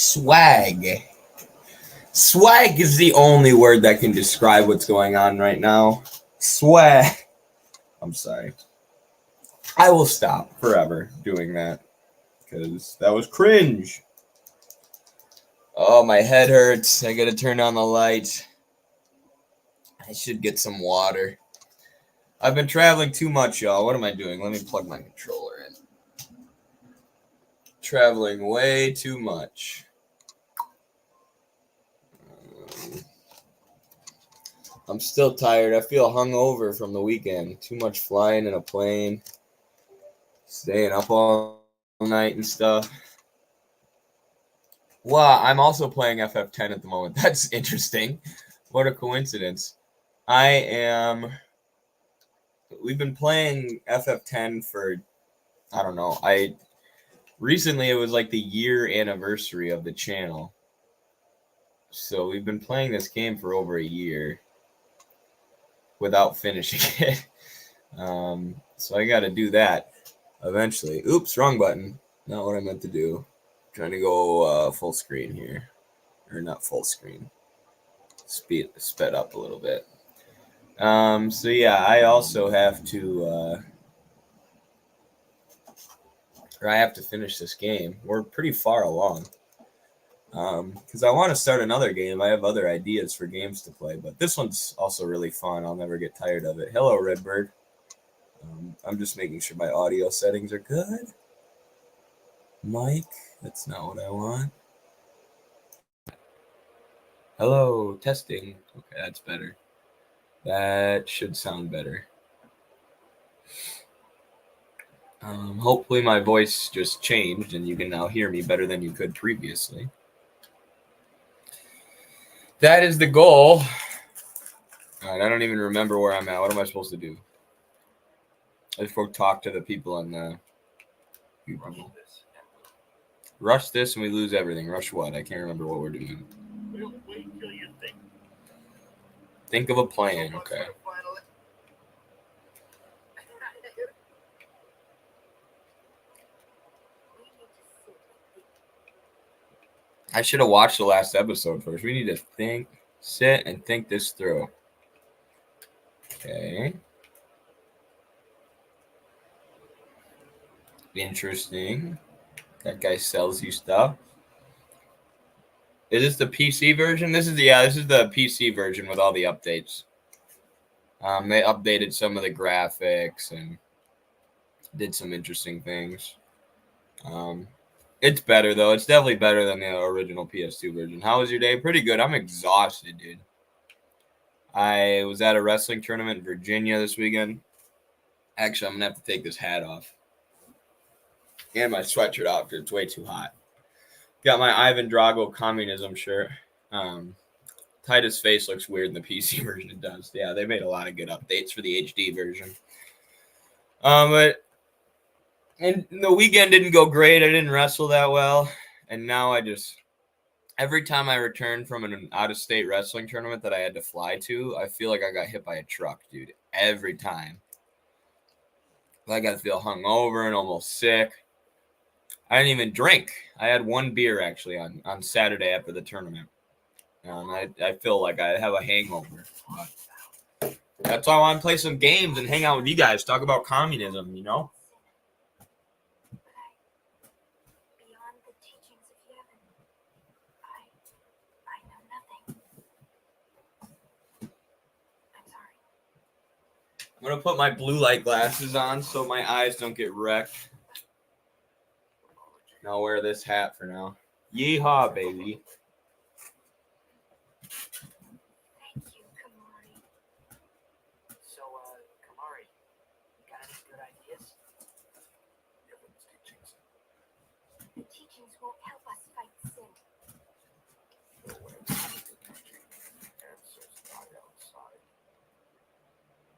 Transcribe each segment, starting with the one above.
Swag. Swag is the only word that can describe what's going on right now. Swag. I'm sorry. I will stop forever doing that because that was cringe. Oh, my head hurts. I gotta turn on the light. I should get some water. I've been traveling too much, y'all. What am I doing? Let me plug my controller in. Traveling way too much. I'm still tired. I feel hungover from the weekend. Too much flying in a plane. Staying up all night and stuff. Well, I'm also playing FF10 at the moment. That's interesting. What a coincidence. We've been playing FF10 for, I don't know. Recently it was like the year anniversary of the channel. So we've been playing this game for over a year without finishing it. So I got to do that eventually. Oops, wrong button. Not what I meant to do. Trying to go full screen here. Or not full screen. Sped up a little bit. So yeah, I also have to I have to finish this game. We're pretty far along. Because I want to start another game. I have other ideas for games to play, but this one's also really fun. I'll never get tired of it. Hello, Redbird. I'm just making sure my audio settings are good. Mic, that's not what I want. Hello, testing. Okay, that's better. That should sound better. Hopefully my voice just changed and you can now hear me better than you could previously. That is the goal. All right, I don't even remember where I'm at. What am I supposed to do? I just go talk to the people on the Rush this and we lose everything. Rush what? I can't remember what we're doing. Wait till you think. Think of a plan. Okay. I should have watched the last episode first. We need to sit and think this through. Okay. Interesting. That guy sells you stuff. Is this the PC version? This is the PC version with all the updates. They updated some of the graphics and did some interesting things. It's better though. It's definitely better than the original PS2 version. How was your day? Pretty good. I'm exhausted, dude. I was at a wrestling tournament in Virginia this weekend. Actually, I'm gonna have to take this hat off and my sweatshirt off because it's way too hot. Got my Ivan Drago communism shirt. Titus' face looks weird in the PC version. It does. Yeah, they made a lot of good updates for the HD version. But the weekend didn't go great. I didn't wrestle that well. And now every time I return from an out-of-state wrestling tournament that I had to fly to, I feel like I got hit by a truck, dude. Every time. Like I feel hungover and almost sick. I didn't even drink. I had one beer, actually, on Saturday after the tournament. I feel like I have a hangover. But that's why I want to play some games and hang out with you guys. Talk about communism, you know? Beyond the teachings of Yevon, I know nothing. I'm sorry. I'm going to put my blue light glasses on so my eyes don't get wrecked. And I'll wear this hat for now. Yeehaw, baby. Thank you, Kamari. So, Kamari, you got any good ideas? Yevon's teachings. The teachings won't help us fight sin. No answers to teaching. Answers lie outside.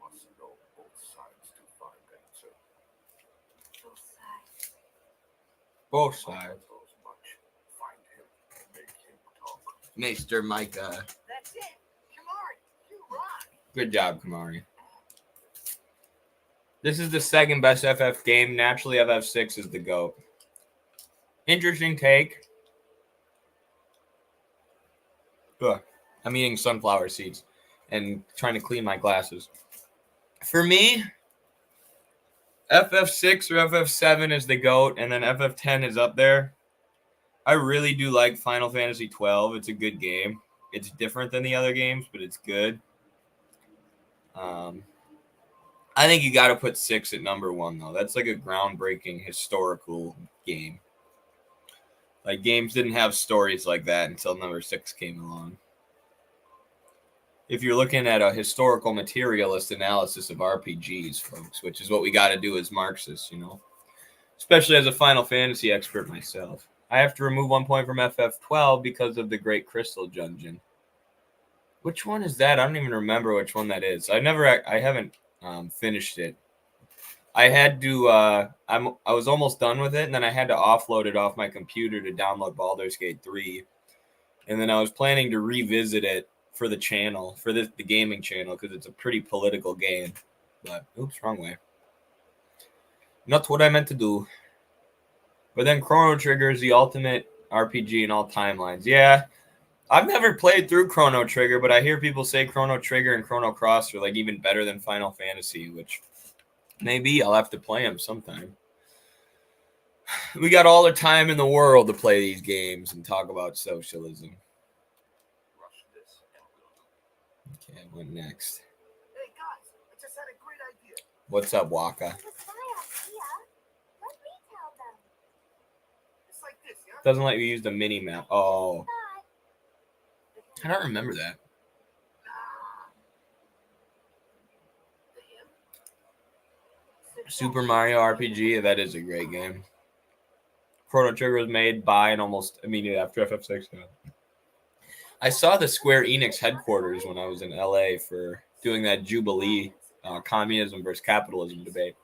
Must know both sides to find answer. Both sides. Both sides. Knows much. Find him. Make him talk. Mr. Micah. That's it. Kamari, you rock. Good job, Kamari. This is the second best FF game. Naturally, FF6 is the GOAT. Interesting take. Ugh. I'm eating sunflower seeds and trying to clean my glasses. For me, FF6 or FF7 is the GOAT, and then FF10 is up there. I really do like Final Fantasy 12. It's a good game. It's different than the other games, but it's good. I think you got to put 6 at number 1, though. That's like a groundbreaking historical game. Like, games didn't have stories like that until number 6 came along. If you're looking at a historical materialist analysis of RPGs, folks, which is what we got to do as Marxists, you know, especially as a Final Fantasy expert myself. I have to remove 1 point from FF12 because of the Great Crystal Dungeon. Which one is that? I don't even remember which one that is. I haven't finished it. I had to. I was almost done with it, and then I had to offload it off my computer to download Baldur's Gate 3, and then I was planning to revisit it for the channel, for the gaming channel, because it's a pretty political game. But oops, wrong way. Not what I meant to do. But then Chrono Trigger is the ultimate RPG in all timelines. Yeah, I've never played through Chrono Trigger, but I hear people say Chrono Trigger and Chrono Cross are like even better than Final Fantasy, which maybe I'll have to play them sometime. We got all the time in the world to play these games and talk about socialism. Rush this envelope. Okay, what next? Hey guys, I just had a great idea. What's up, Waka? It was my idea. Let me tell them. It's like this, yeah? Doesn't let you use the mini map. Oh, But I don't remember that. Super Mario RPG, that is a great game. Chrono Trigger was made by and almost immediately after FF6. I saw the Square Enix headquarters when I was in LA for doing that Jubilee communism versus capitalism debate.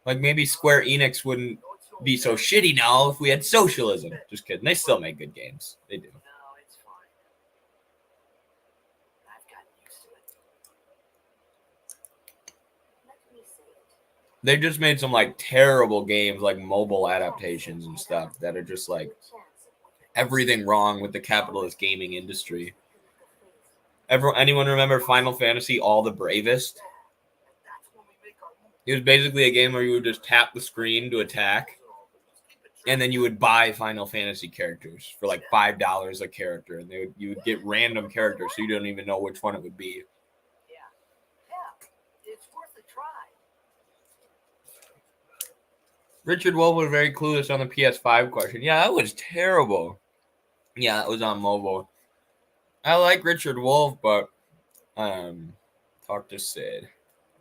Like maybe Square Enix wouldn't be so shitty now if we had socialism. Just kidding. They still make good games. They do. No, it's fine. I've gotten used to it. let me say it. They just made some like terrible games, like mobile adaptations and stuff that are just like everything wrong with the capitalist gaming industry. Anyone remember Final Fantasy All the Bravest? It was basically a game where you would just tap the screen to attack, and then you would buy Final Fantasy characters for like $5 a character, and you would get random characters, so you don't even know which one it would be. Yeah, it's worth a try. Richard Wolf was very clueless on the PS5 question. Yeah, that was terrible. Yeah, that was on mobile. I like Richard Wolf, but talk to Sid.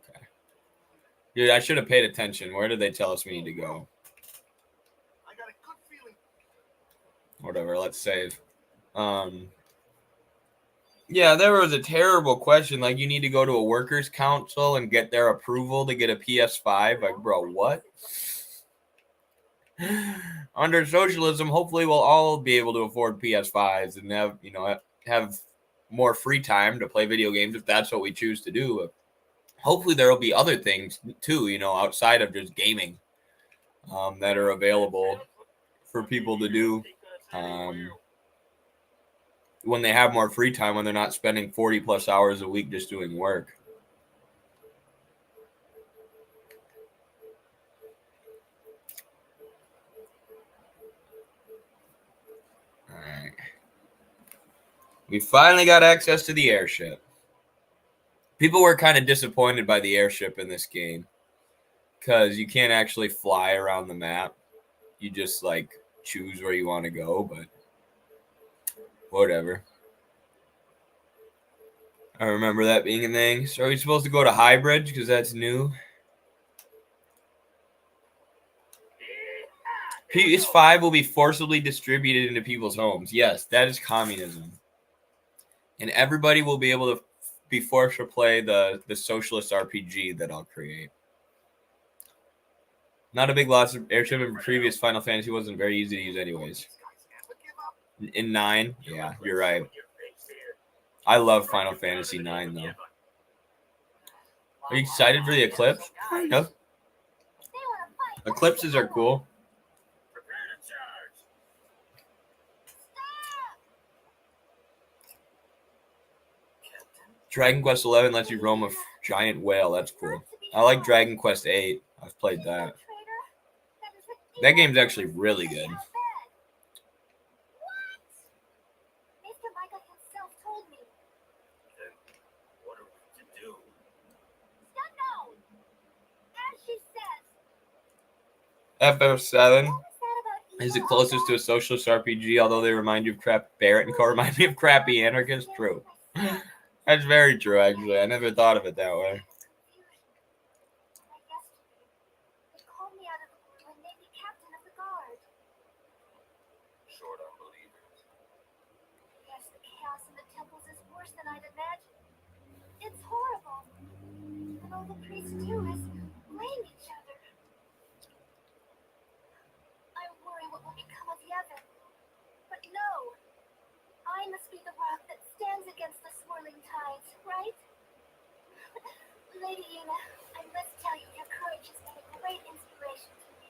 Okay. Dude, I should have paid attention. Where did they tell us we need to go? I got a good feeling. Whatever, let's save. Yeah, there was a terrible question. Like, you need to go to a workers' council and get their approval to get a PS5. Like, bro, what? Under socialism, hopefully we'll all be able to afford PS5s and have more free time to play video games if that's what we choose to do. Hopefully there will be other things too, outside of just gaming, that are available for people to do when they have more free time, when they're not spending 40 plus hours a week just doing work. All right. We finally got access to the airship. People were kind of disappointed by the airship in this game because you can't actually fly around the map. You just like choose where you want to go, but whatever. I remember that being a thing. So are we supposed to go to Highbridge because that's new? PS5 will be forcibly distributed into people's homes. Yes, that is communism. And everybody will be able to be forced to play the socialist RPG that I'll create. Not a big loss of airship in previous Final Fantasy wasn't very easy to use anyways. In 9, yeah, you're right. I love Final Fantasy 9 though. Are you excited for the Eclipse? Kind of. Eclipses are cool. Dragon Quest 11 lets you roam a giant whale. That's cool. I like Dragon Quest 8. I've played that. That game's actually really good. What? Mr. Micah himself told me. Then what are we to do? No. As she says. FF7 What was that about is the evil closest to a socialist RPG, although they remind you of crap. Barrett and Co. remind me of crappy anarchist. True. That's very true, actually. I never thought of it that way. They called me out of the blue and made me captain of the guard. Short unbelievers. Yes, the chaos in the temples is worse than I'd imagined. It's horrible. And all the priests do is blame each other. I worry what will become of Yevon. But no, I must be the rock that stands against the swirling tides, right? Lady Una, I must tell you, your courage has been a great inspiration to me.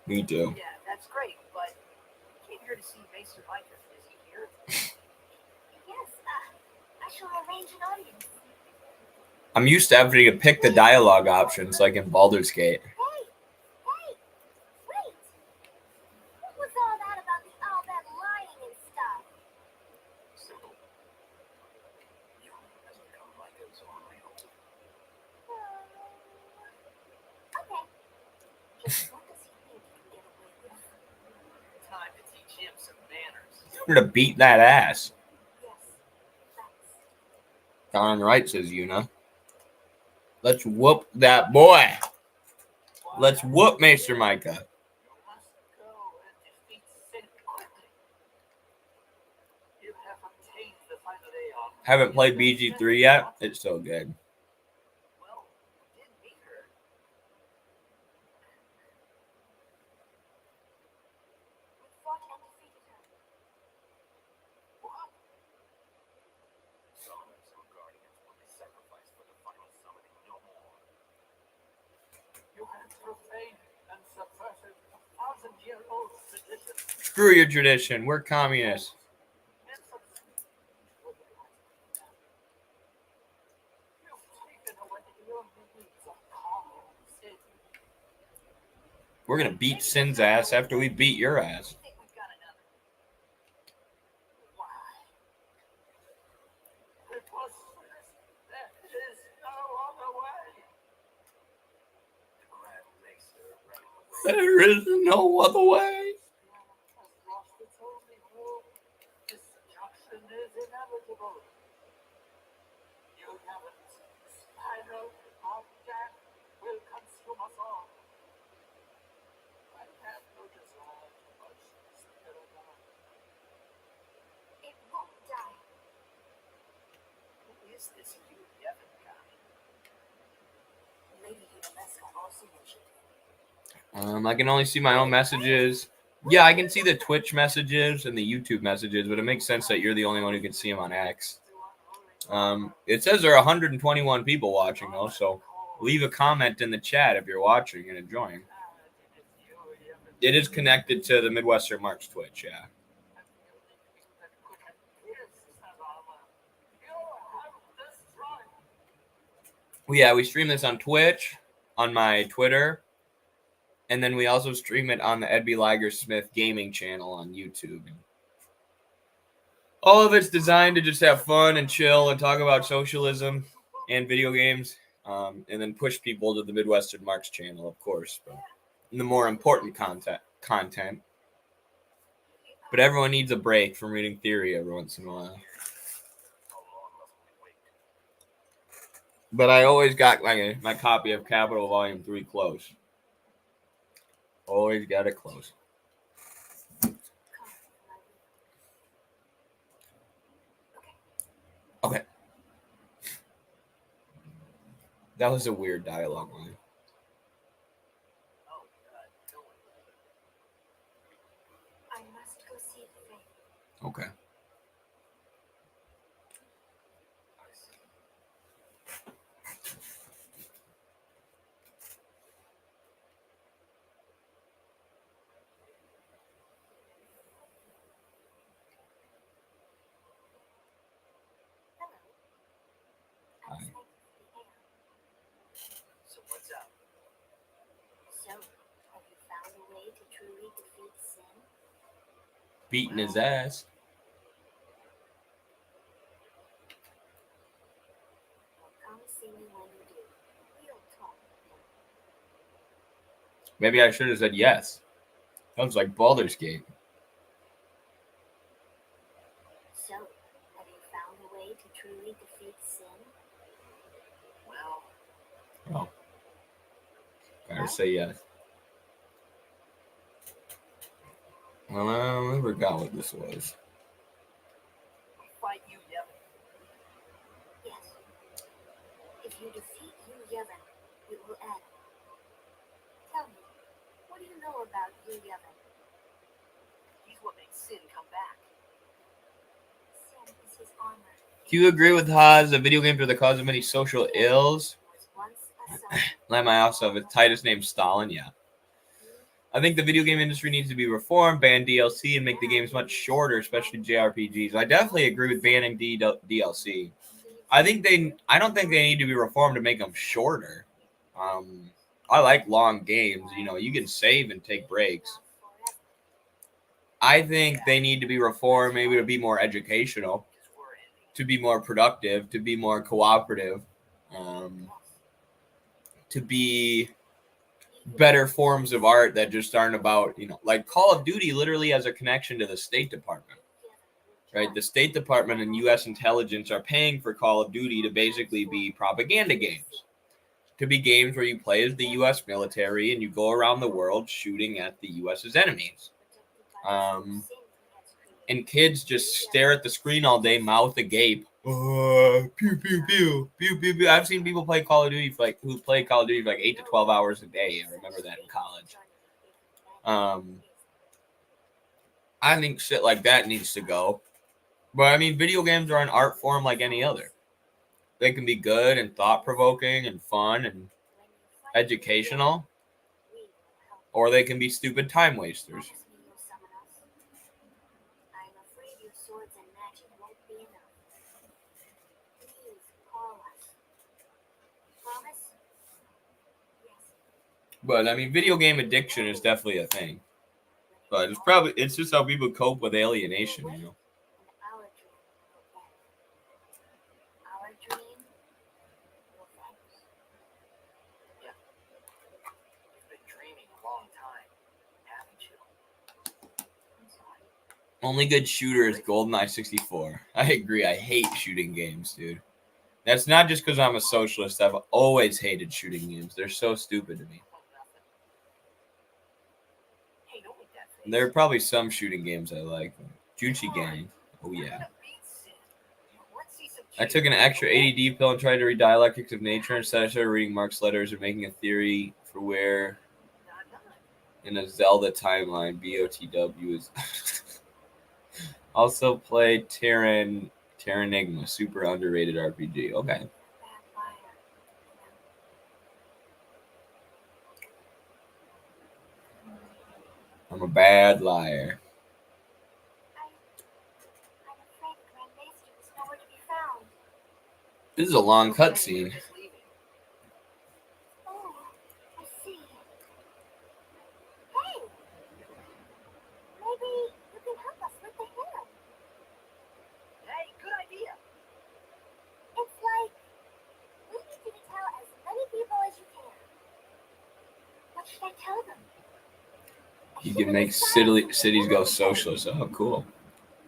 Me too. Yeah, that's great, but I came here to see Maester Micah. Is he here? Yes, I shall arrange an audience. I'm used to having to pick the dialogue options like in Baldur's Gate. Hey, wait! What was all that about all that lying and stuff? Simple. You has become like us on my own. Okay. Just what does he think he can get away with? Time to teach him some manners. I'm gonna beat that ass. Yes, thanks. Darn right, says Yuna. Let's whoop that boy. Let's whoop Maester Micah. You must go and defeat sin quickly. You have obtained the final Aeon. Haven't played BG3 yet. It's so good. Well, you did meet her. We fought and defeated her. What? Summoners and guardians will be sacrificed for the final summoning no more. You have profaned and subverted a 1,000-year-old tradition. Screw your tradition. We're communists. We're gonna beat Sin's ass after we beat your ass. There is no other way. It won't die. Who is this you Yevon guy? Lady Una also mentioned I can only see my own messages. Yeah, I can see the Twitch messages and the YouTube messages, but it makes sense that you're the only one who can see them on X. It says there are 121 people watching though, so leave a comment in the chat if you're watching and enjoying. It is connected to the Midwestern Marks Twitch, yeah. Well, yeah, we stream this on Twitch, on my Twitter, and then we also stream it on the Ed B. Liger Smith gaming channel on YouTube. All of it's designed to just have fun and chill and talk about socialism and video games, and then push people to the Midwestern Marks channel, of course, but the more important content. But everyone needs a break from reading theory every once in a while. But I always got my copy of Capital Volume 3 close. Always got it close. Okay. That was a weird dialogue line. I must go see the thing. Okay. defeat sin? Beating his ass. Well, come see me when you do. We'll talk. Maybe I should have said yes. Sounds like Baldur's Gate. So, have you found a way to truly defeat sin? Well, Oh. Gotta say yes. Well, I forgot what this was. fight you, Yevon. Yes. If you defeat you, Yevon, it will end. Tell me, what do you know about you, Yevon? He's what makes sin come back. Sin is his armor. Do you agree with Haas that video games are the cause of many social ills? Was once a soldier. Like my also with Titus named Stalin, yeah. I think the video game industry needs to be reformed, ban DLC, and make the games much shorter, especially JRPGs. I definitely agree with banning DLC. I don't think they need to be reformed to make them shorter. I like long games. You know, you can save and take breaks. I think they need to be reformed, maybe to be more educational, to be more productive, to be more cooperative, to be better forms of art that just aren't about, you know, like Call of Duty literally has a connection to the State Department, right? The State Department and U.S. intelligence are paying for Call of Duty to basically be propaganda games, to be games where you play as the U.S. military and you go around the world shooting at the U.S.'s enemies. And kids just stare at the screen all day, mouth agape. Pew pew pew pew pew pew. I've seen people play Call of Duty who play Call of Duty for like 8 to 12 hours a day. I remember that in college. I think shit like that needs to go. But I mean, video games are an art form like any other. They can be good and thought provoking and fun and educational, or they can be stupid time wasters. I'm afraid your swords and magic won't be enough. Please call us. Promise? Yes. But I mean, video game addiction is definitely a thing. But it's just how people cope with alienation, you know. And our dream will end. Our dream will vanish. Yeah. You've been dreaming a long time, haven't you? I'm sorry. Only good shooter is GoldenEye 64. I agree. I hate shooting games, dude. That's not just because I'm a socialist. I've always hated shooting games. They're so stupid to me. Hey, don't make that face. There are probably some shooting games I like. Juchi Gang. Oh, We're yeah. gonna beat sin. Let's see some I took an extra ADD pill and tried to read Dialectics of Nature. Instead, I started reading Marx's letters and making a theory for where in a Zelda timeline BOTW is. Also played Terranigma, super underrated RPG. Okay. Bad liar. I'm a bad liar. I'm afraid the Grand Maester is nowhere to be found. This is a long cutscene. Just leaving. Oh, I see. Hey! Maybe you can help us with the hymn. Hey, good idea. It's like, we need you to tell as many people as you can. What should I tell them? I You should can make cities go socialist. Oh, cool.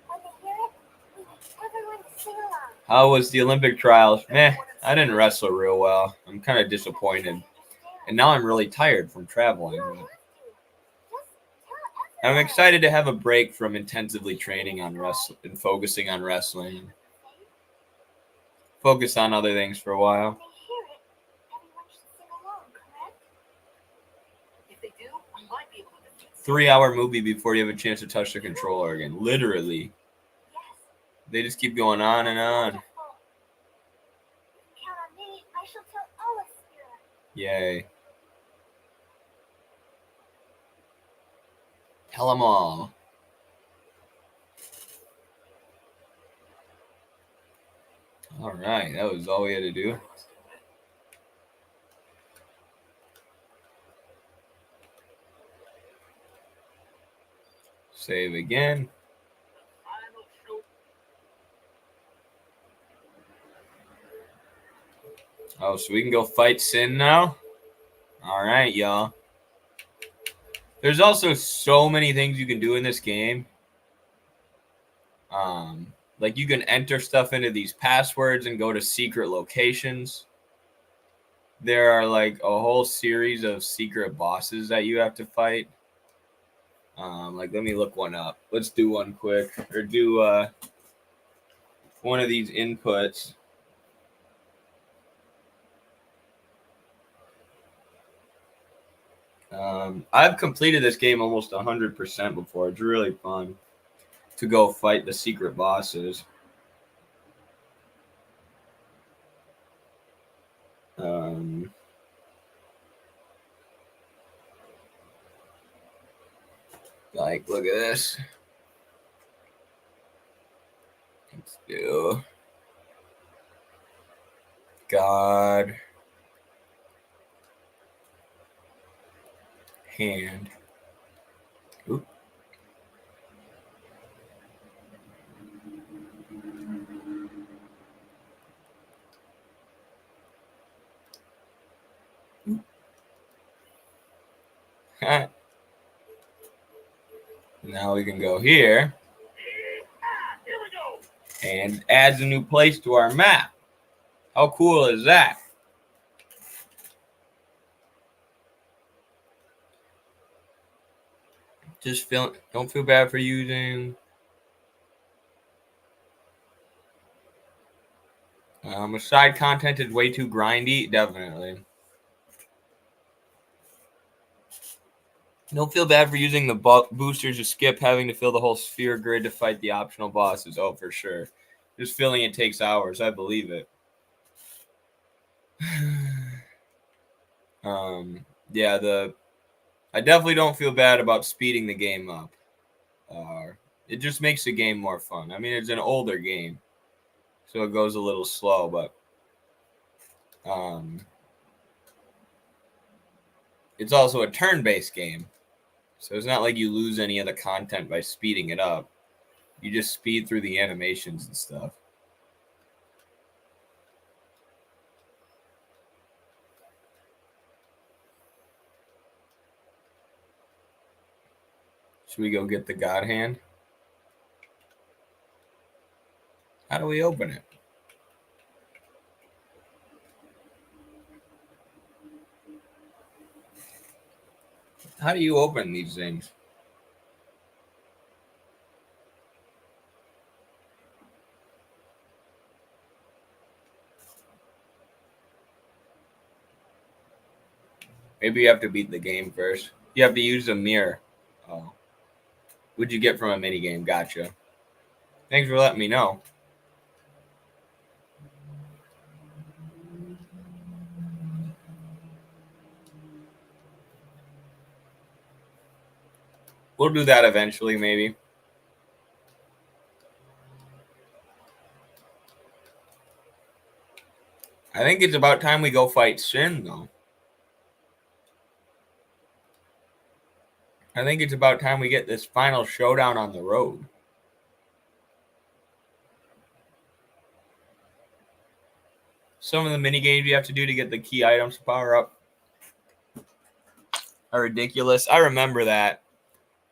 When they hear it, we need everyone to sing along. How was the Olympic trials? Meh, I didn't wrestle real well. I'm kind of disappointed. And now I'm really tired from traveling. You don't But have to. Just tell I'm everyone. excited to have a break from intensively training on wrestling and focusing on wrestling. Focus on other things for a When while. they hear it, everyone should sing along, correct? If they do, we might be able to defeat sin. 3-hour movie before you have a chance to touch the controller again. Literally. Yes. They just keep going on and on. Wonderful. Count on me. I shall tell all of Spirit. Yay. Tell them all. All right, that was all we had to do. Let's do it. Save again. Final show. Oh, so we can go fight Sin now? All right, y'all. There's also so many things you can do in this game. Like you can enter stuff into these passwords and go to secret locations. There are like a whole series of secret bosses that you have to fight. Like let me look one up. Let's do one quick, or do one of these inputs. I've completed this game almost 100% before. It's really fun to go fight the secret bosses. Like, look at this. Let's do God hand. Oop. Now we can go here. Here we go. And adds a new place to our map. How cool is that? Don't feel bad for using. Side content is way too grindy. Definitely. Don't feel bad for using the boosters to skip having to fill the whole sphere grid to fight the optional bosses. Oh, for sure. Just filling it takes hours. I believe it. Yeah, I definitely don't feel bad about speeding the game up. It just makes the game more fun. I mean, it's an older game, so it goes a little slow, but it's also a turn-based game, so it's not like you lose any of the content by speeding it up. You just speed through the animations and stuff. Should we go get the God Hand? How do we open it? How do you open these things? Maybe you have to beat the game first. You have to use a mirror. Oh. What'd you get from a minigame? Gotcha. Thanks for letting me know. We'll do that eventually, maybe. I think it's about time we go fight Sin, though. I think it's about time we get this final showdown on the road. Some of the mini games you have to do to get the key items to power up are ridiculous. I remember that.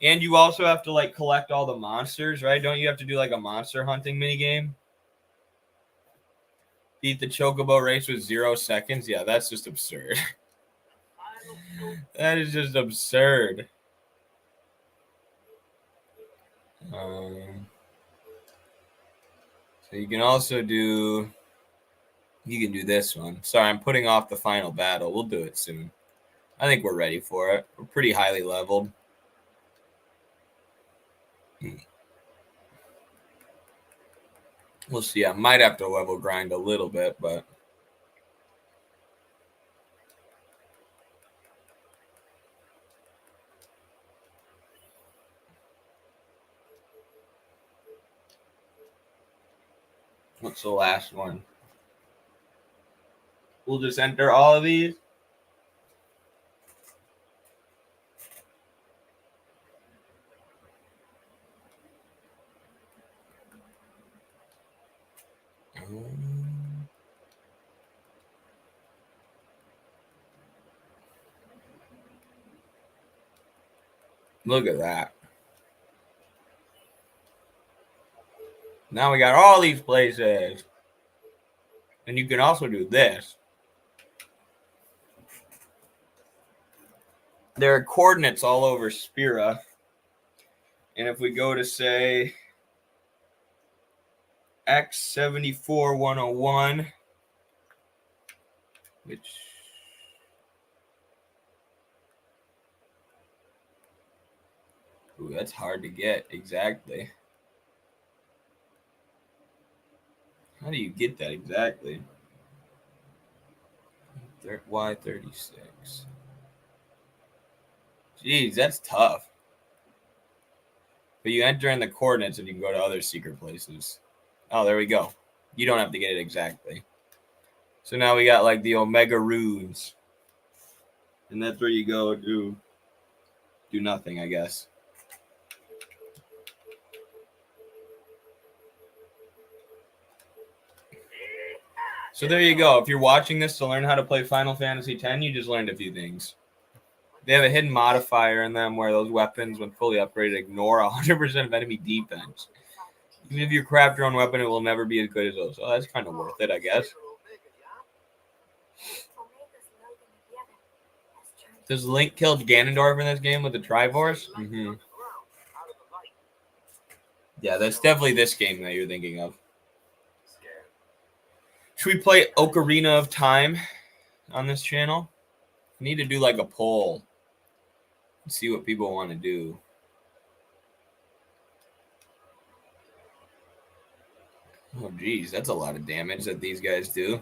And you also have to like collect all the monsters, right? Don't you have to do like a monster hunting mini game? Beat the Chocobo race with 0 seconds? Yeah, that's just absurd. That is just absurd. So you can also do. You can do this one. Sorry, I'm putting off the final battle. We'll do it soon. I think we're ready for it. We're pretty highly leveled. We'll see. I might have to level grind a little bit, but what's the last one? We'll just enter all of these. Look at that. Now we got all these places. And you can also do this. There are coordinates all over Spira. And if we go to, say, X74101, which... Ooh, that's hard to get exactly. How do you get that exactly? Y36. Jeez, that's tough. But you enter in the coordinates and you can go to other secret places. Oh, there we go. You don't have to get it exactly. So now we got like the Omega runes. And that's where you go to do nothing, I guess. So there you go. If you're watching this to learn how to play Final Fantasy X, you just learned a few things. They have a hidden modifier in them where those weapons, when fully upgraded, ignore 100% of enemy defense. Even if you craft your own weapon, it will never be as good as those. So that's kind of worth it, I guess. Does Link kill Ganondorf in this game with the Triforce? Mm-hmm. Yeah, that's definitely this game that you're thinking of. Should we play Ocarina of Time on this channel? We need to do like a poll and see what people want to do. Oh, geez, that's a lot of damage that these guys do.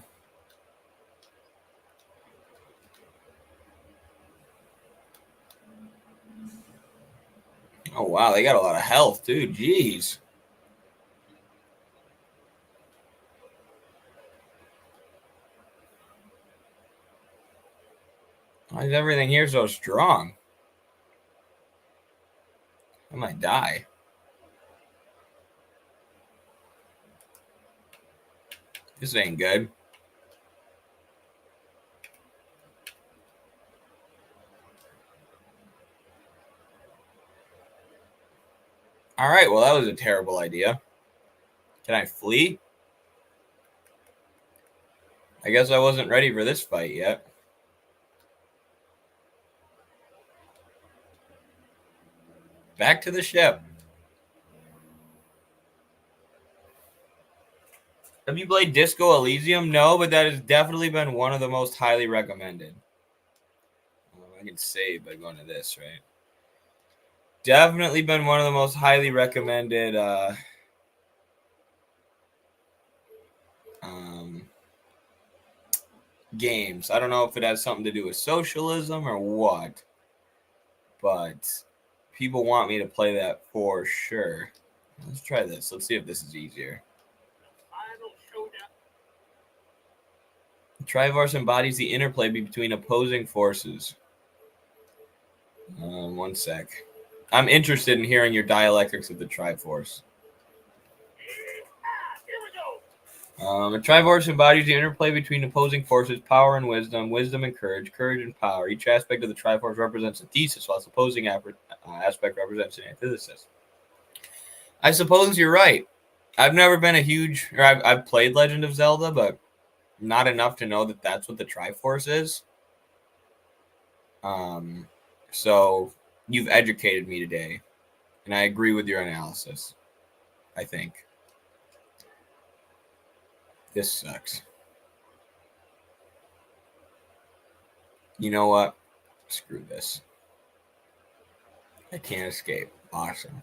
Oh, wow, they got a lot of health, too. Jeez. Why is everything here so strong? I might die. This ain't good. All right, well, that was a terrible idea. Can I flee? I guess I wasn't ready for this fight yet. Back to the ship. Have you played Disco Elysium? No, but that has definitely been one of the most highly recommended. I can save by going to this, right? Definitely been one of the most highly recommended games. I don't know if it has something to do with socialism or what, but people want me to play that for sure. Let's try this. Let's see if this is easier. Triforce embodies the interplay between opposing forces. One sec. I'm interested in hearing your dialectics of the Triforce. A Triforce embodies the interplay between opposing forces, power and wisdom, wisdom and courage, courage and power. Each aspect of the Triforce represents a thesis, while its opposing aspect represents an antithesis. I suppose you're right. I've never been a huge, or I've played Legend of Zelda, but not enough to know that that's what the Triforce is. So you've educated me today, and I agree with your analysis, I think. This sucks. You know what? Screw this. I can't escape. Awesome.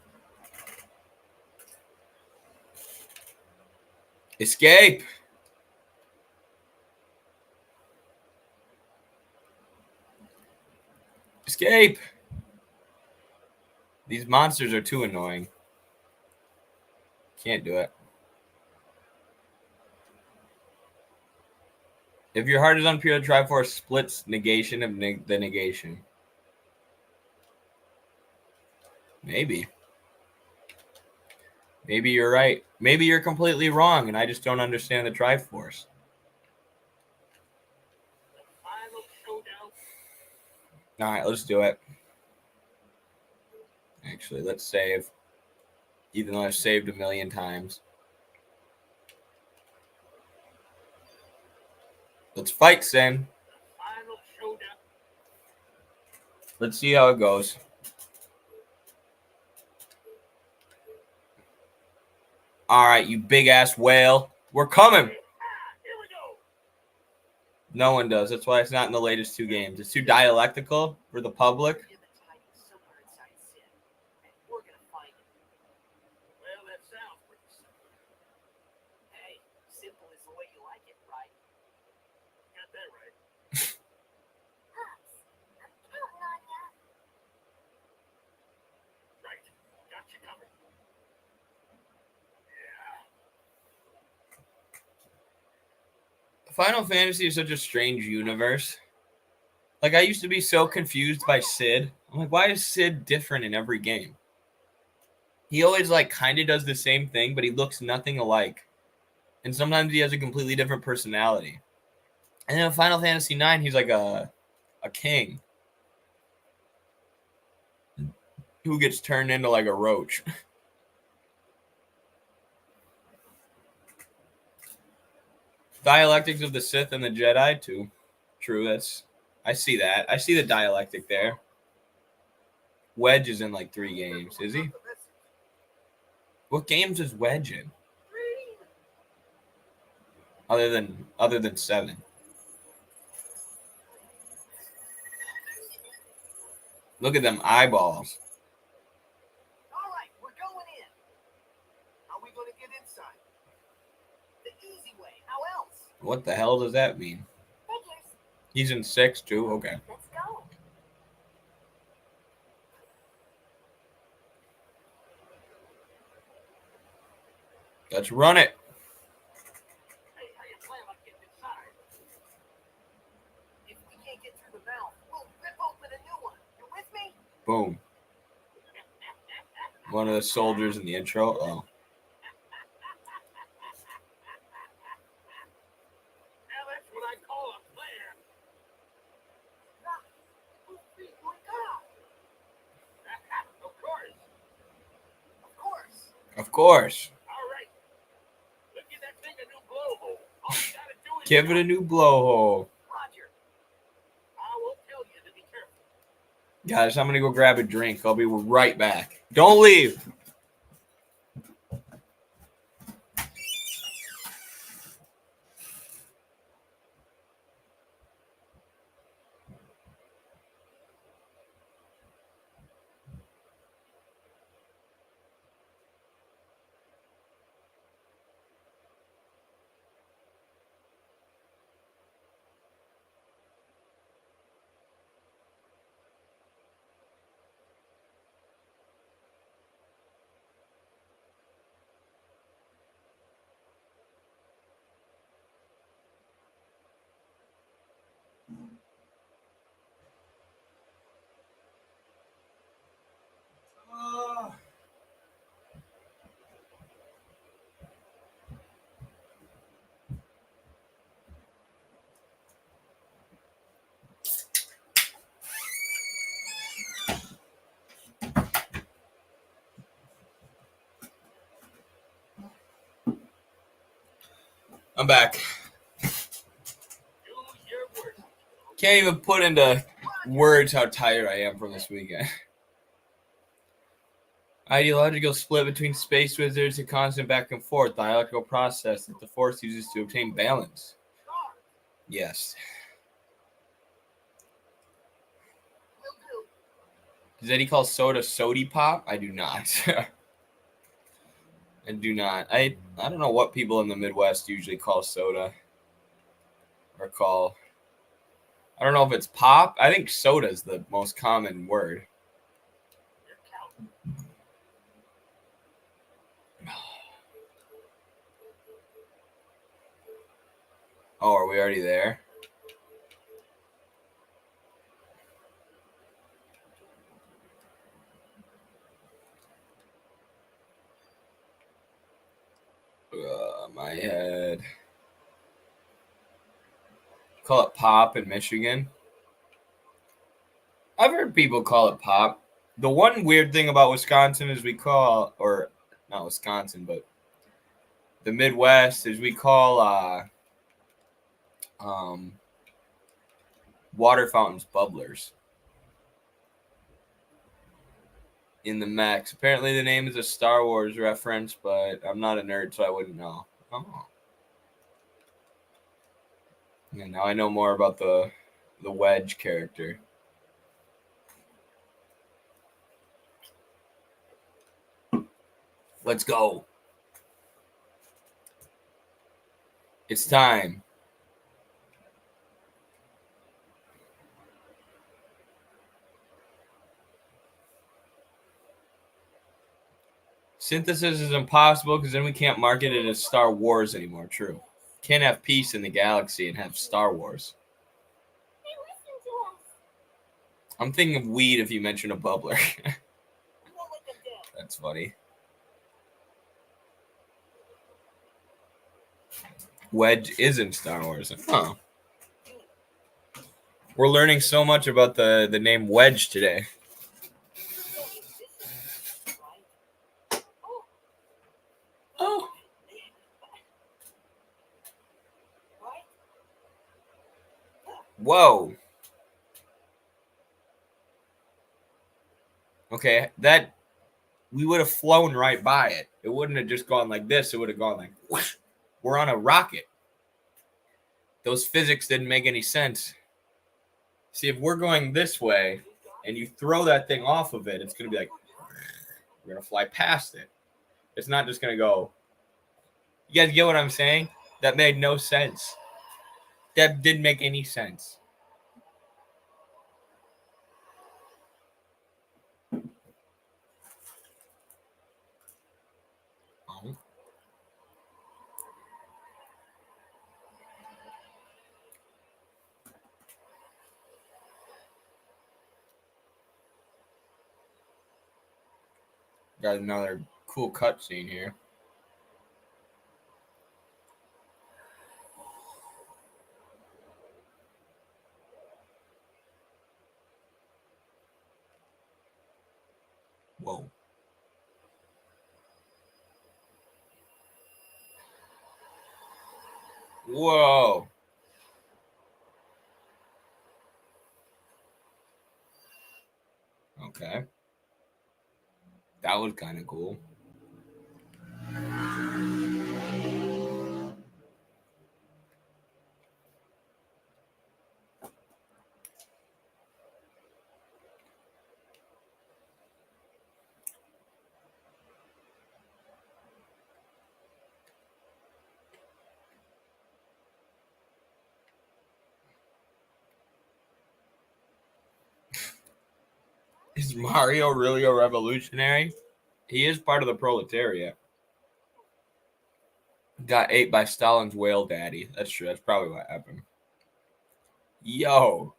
Escape! Escape! These monsters are too annoying. Can't do it. If your heart is unpure, the Triforce splits negation of the negation. Maybe. Maybe you're right. Maybe you're completely wrong, and I just don't understand the Triforce. The final showdown. All right, let's do it. Actually, let's save. Even though I've saved a million times. Let's fight, Sin. The final showdown. Let's see how it goes. All right, you big-ass whale. We're coming. Here we go. No one does. That's why it's not in the latest two games. It's too dialectical for the public. Jim is hiding somewhere inside Sid, and we're gonna find him. Well, that sounds pretty simple. Hey, simple is the way you like it, right? Got that right. Pops, I'm counting on ya. Right. Got you covered. Final Fantasy is such a strange universe. Like, I used to be so confused by Sid. I'm like, why is Sid different in every game? He always, like, kind of does the same thing, but he looks nothing alike. And sometimes he has a completely different personality. And then in Final Fantasy IX, he's like a king who gets turned into like a roach. Dialectics of the Sith and the Jedi too. True, I see that. I see the dialectic there. Wedge is in like 3 games, is he? What games is Wedge in? Other than 7. Look at them eyeballs. All right, we're going in. How are we gonna get inside? The easy way. How else? What the hell does that mean? Figures. He's in 6 too. Okay. Let's go. Let's run it. Hey, how you plan on getting inside? If we can't get through the valve, we'll rip open a new one. You with me? Boom. One of the soldiers in the intro. Oh. Now that's what I call a plan. Of course. Of course. Of course. All right. Let's give that thing a new blowhole. All you gotta do is Give it a new blowhole. Roger. I will tell you to be careful. Guys, I'm going to go grab a drink. I'll be right back. Don't leave. I'm back. Use your words. Can't even put into words how tired I am from this weekend. Ideological split between space wizards, a constant back and forth dialectical process that the Force uses to obtain balance. Yes. Will do. Does Eddie call soda sody pop? I do not. I do not. I don't know what people in the Midwest usually call soda. Or call. I don't know if it's pop. I think soda is the most common word. You're counting. Oh, are we already there? my head. Call it pop in Michigan. I've heard people call it pop. The one weird thing about Wisconsin is we call, or not Wisconsin, but the Midwest is we call water fountains bubblers. In the Max. Apparently the name is a Star Wars reference, but I'm not a nerd, so I wouldn't know. Oh. Yeah, now I know more about the Wedge character. Let's go. It's time. Synthesis is impossible because then we can't market it as Star Wars anymore. True. Can't have peace in the galaxy and have Star Wars. They listen to us. I'm thinking of weed if you mention a bubbler. We won't let them down. That's funny. Wedge isn't Star Wars. Huh. We're learning so much about the name Wedge today. So this is right. Oh. Right? Whoa. Okay, that we would have flown right by it. It wouldn't have just gone like this. It would have gone like whoosh. We're on a rocket. Those physics didn't make any sense. See, if we're going this way and you throw that thing off of it, it's going to be like, we're going to fly past it. It's not just going to go. You guys get what I'm saying? That made no sense. That didn't make any sense. Oh. Got another cool cutscene here. Whoa. Whoa. Okay. That was kind of cool. Is Mario really a revolutionary? He is part of the proletariat. Got ate by Stalin's whale daddy. That's true. That's probably what happened. Yo.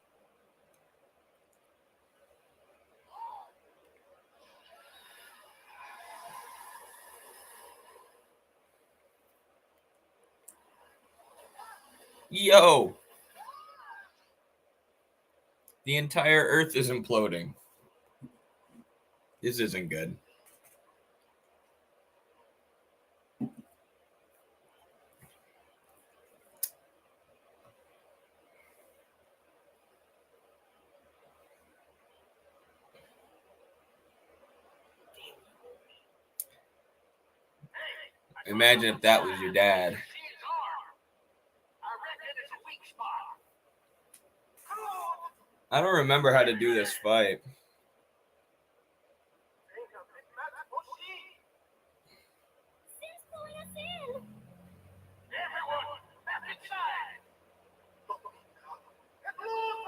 Yo. The entire Earth is imploding. This isn't good. Imagine if that was your dad. See his arm. I reckon it's a weak spot. Come on. I don't remember how to do this fight. Think of it, Matsumoshi. Sin's pulling us in. Everyone, back inside. Get loose.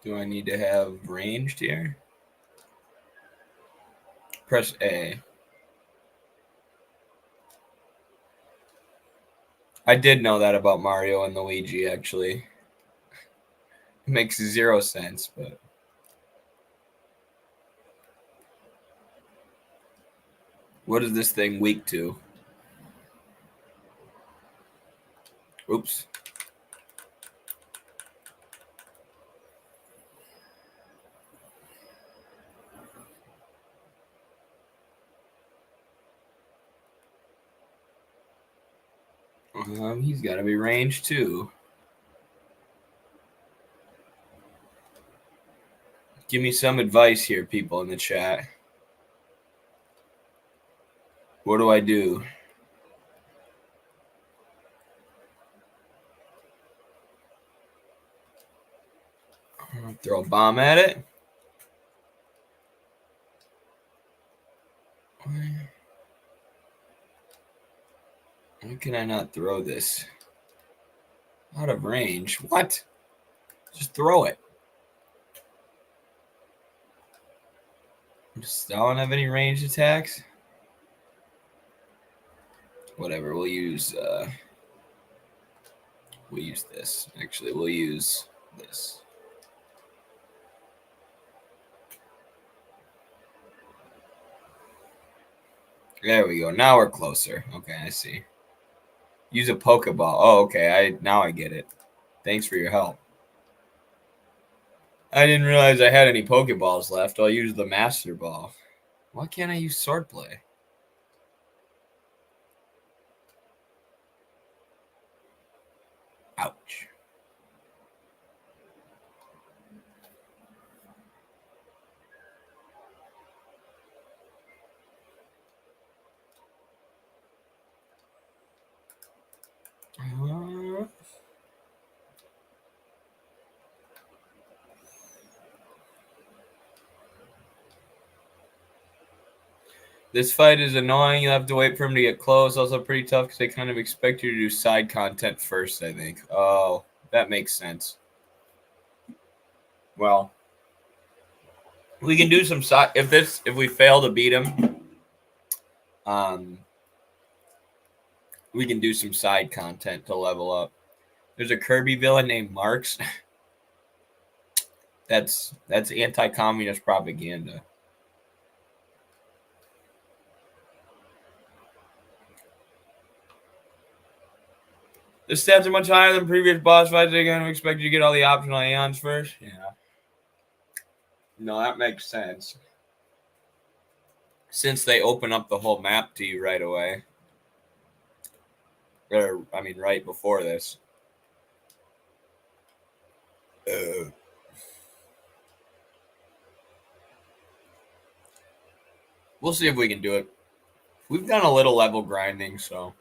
Do I need to have ranged here? Press A. I did know that about Mario and Luigi, actually. It makes 0 sense, but... What is this thing weak to? Oops. He's got to be ranged too. Give me some advice here, people in the chat. What do I do? Throw a bomb at it? Why can I not throw this? Out of range? What? Just throw it. I don't have any ranged attacks? Whatever, we'll use this. Actually, we'll use this. There we go. Now we're closer. Okay, I see. Use a Pokeball. Oh, okay. Now I get it. Thanks for your help. I didn't realize I had any Pokeballs left. I'll use the Master Ball. Why can't I use Swordplay? Ouch. This fight is annoying. You have to wait for him to get close. Also pretty tough because they kind of expect you to do side content first, I think. Oh, that makes sense. Well, we can do some side. If we fail to beat him, we can do some side content to level up. There's a Kirby villain named Marx. That's anti-communist propaganda. The stats are much higher than previous boss fights. They're going to expect you to get all the optional aeons first. Yeah. No, that makes sense. Since they open up the whole map to you right away. Or, I mean, right before this. We'll see if we can do it. We've done a little level grinding, so.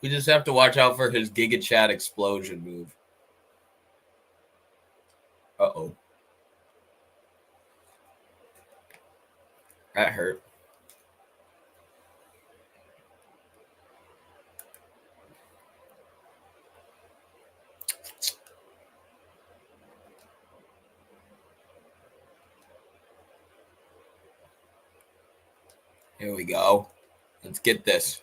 We just have to watch out for his Giga Chat explosion move. Uh-oh. That hurt. Here we go. Let's get this.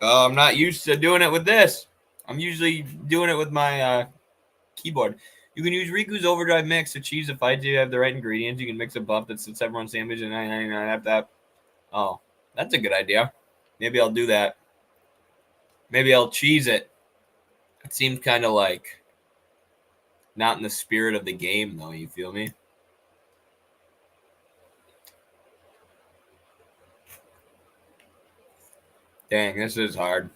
Oh, I'm not used to doing it with this. I'm usually doing it with my keyboard. You can use Riku's Overdrive Mix to cheese a fight. You have the right ingredients. You can mix a buff that sits everyone's sandwich and I have that. Oh, that's a good idea. Maybe I'll do that. Maybe I'll cheese it. It seems kind of like not in the spirit of the game, though. You feel me? Dang, this is hard.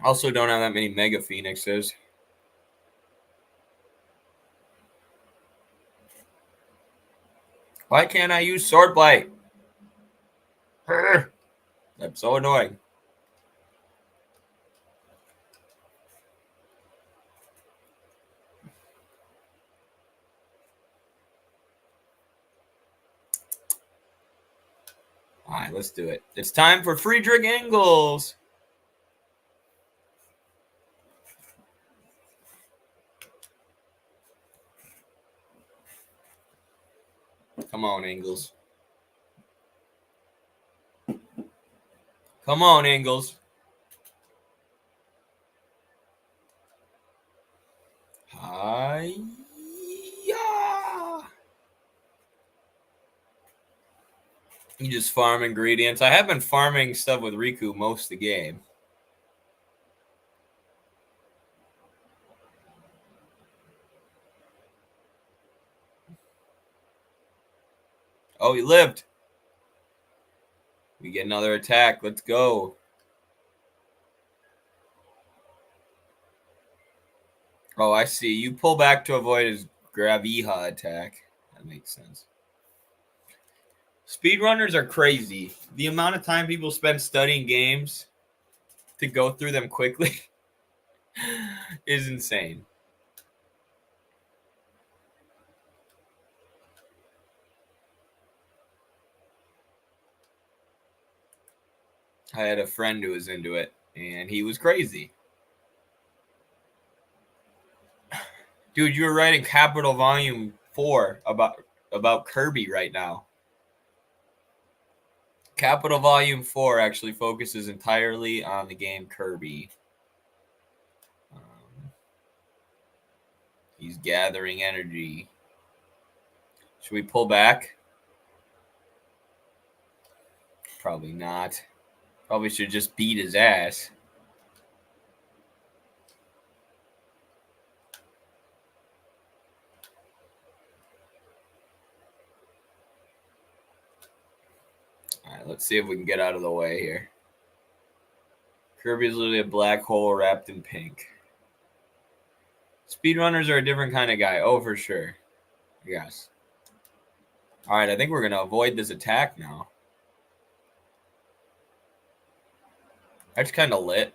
Also don't have that many Mega Phoenixes. Why can't I use Swordplay? That's so annoying. All right, let's do it. It's time for Friedrich Engels. Come on, Engels. Come on, Engels. Hi. You just farm ingredients. I have been farming stuff with Riku most of the game. Oh, he lived. We get another attack. Let's go. Oh, I see. You pull back to avoid his Graviha attack. That makes sense. Speedrunners are crazy. The amount of time people spend studying games to go through them quickly is insane. I had a friend who was into it, and he was crazy. Dude, you're writing Capital Volume 4 about Kirby right now. Capital Volume 4 actually focuses entirely on the game Kirby. He's gathering energy. Should we pull back? Probably not. Probably should just beat his ass. All right, let's see if we can get out of the way here. Kirby is literally a black hole wrapped in pink. Speedrunners are a different kind of guy. Oh, for sure. Yes. All right, I think we're going to avoid this attack now. That's kind of lit.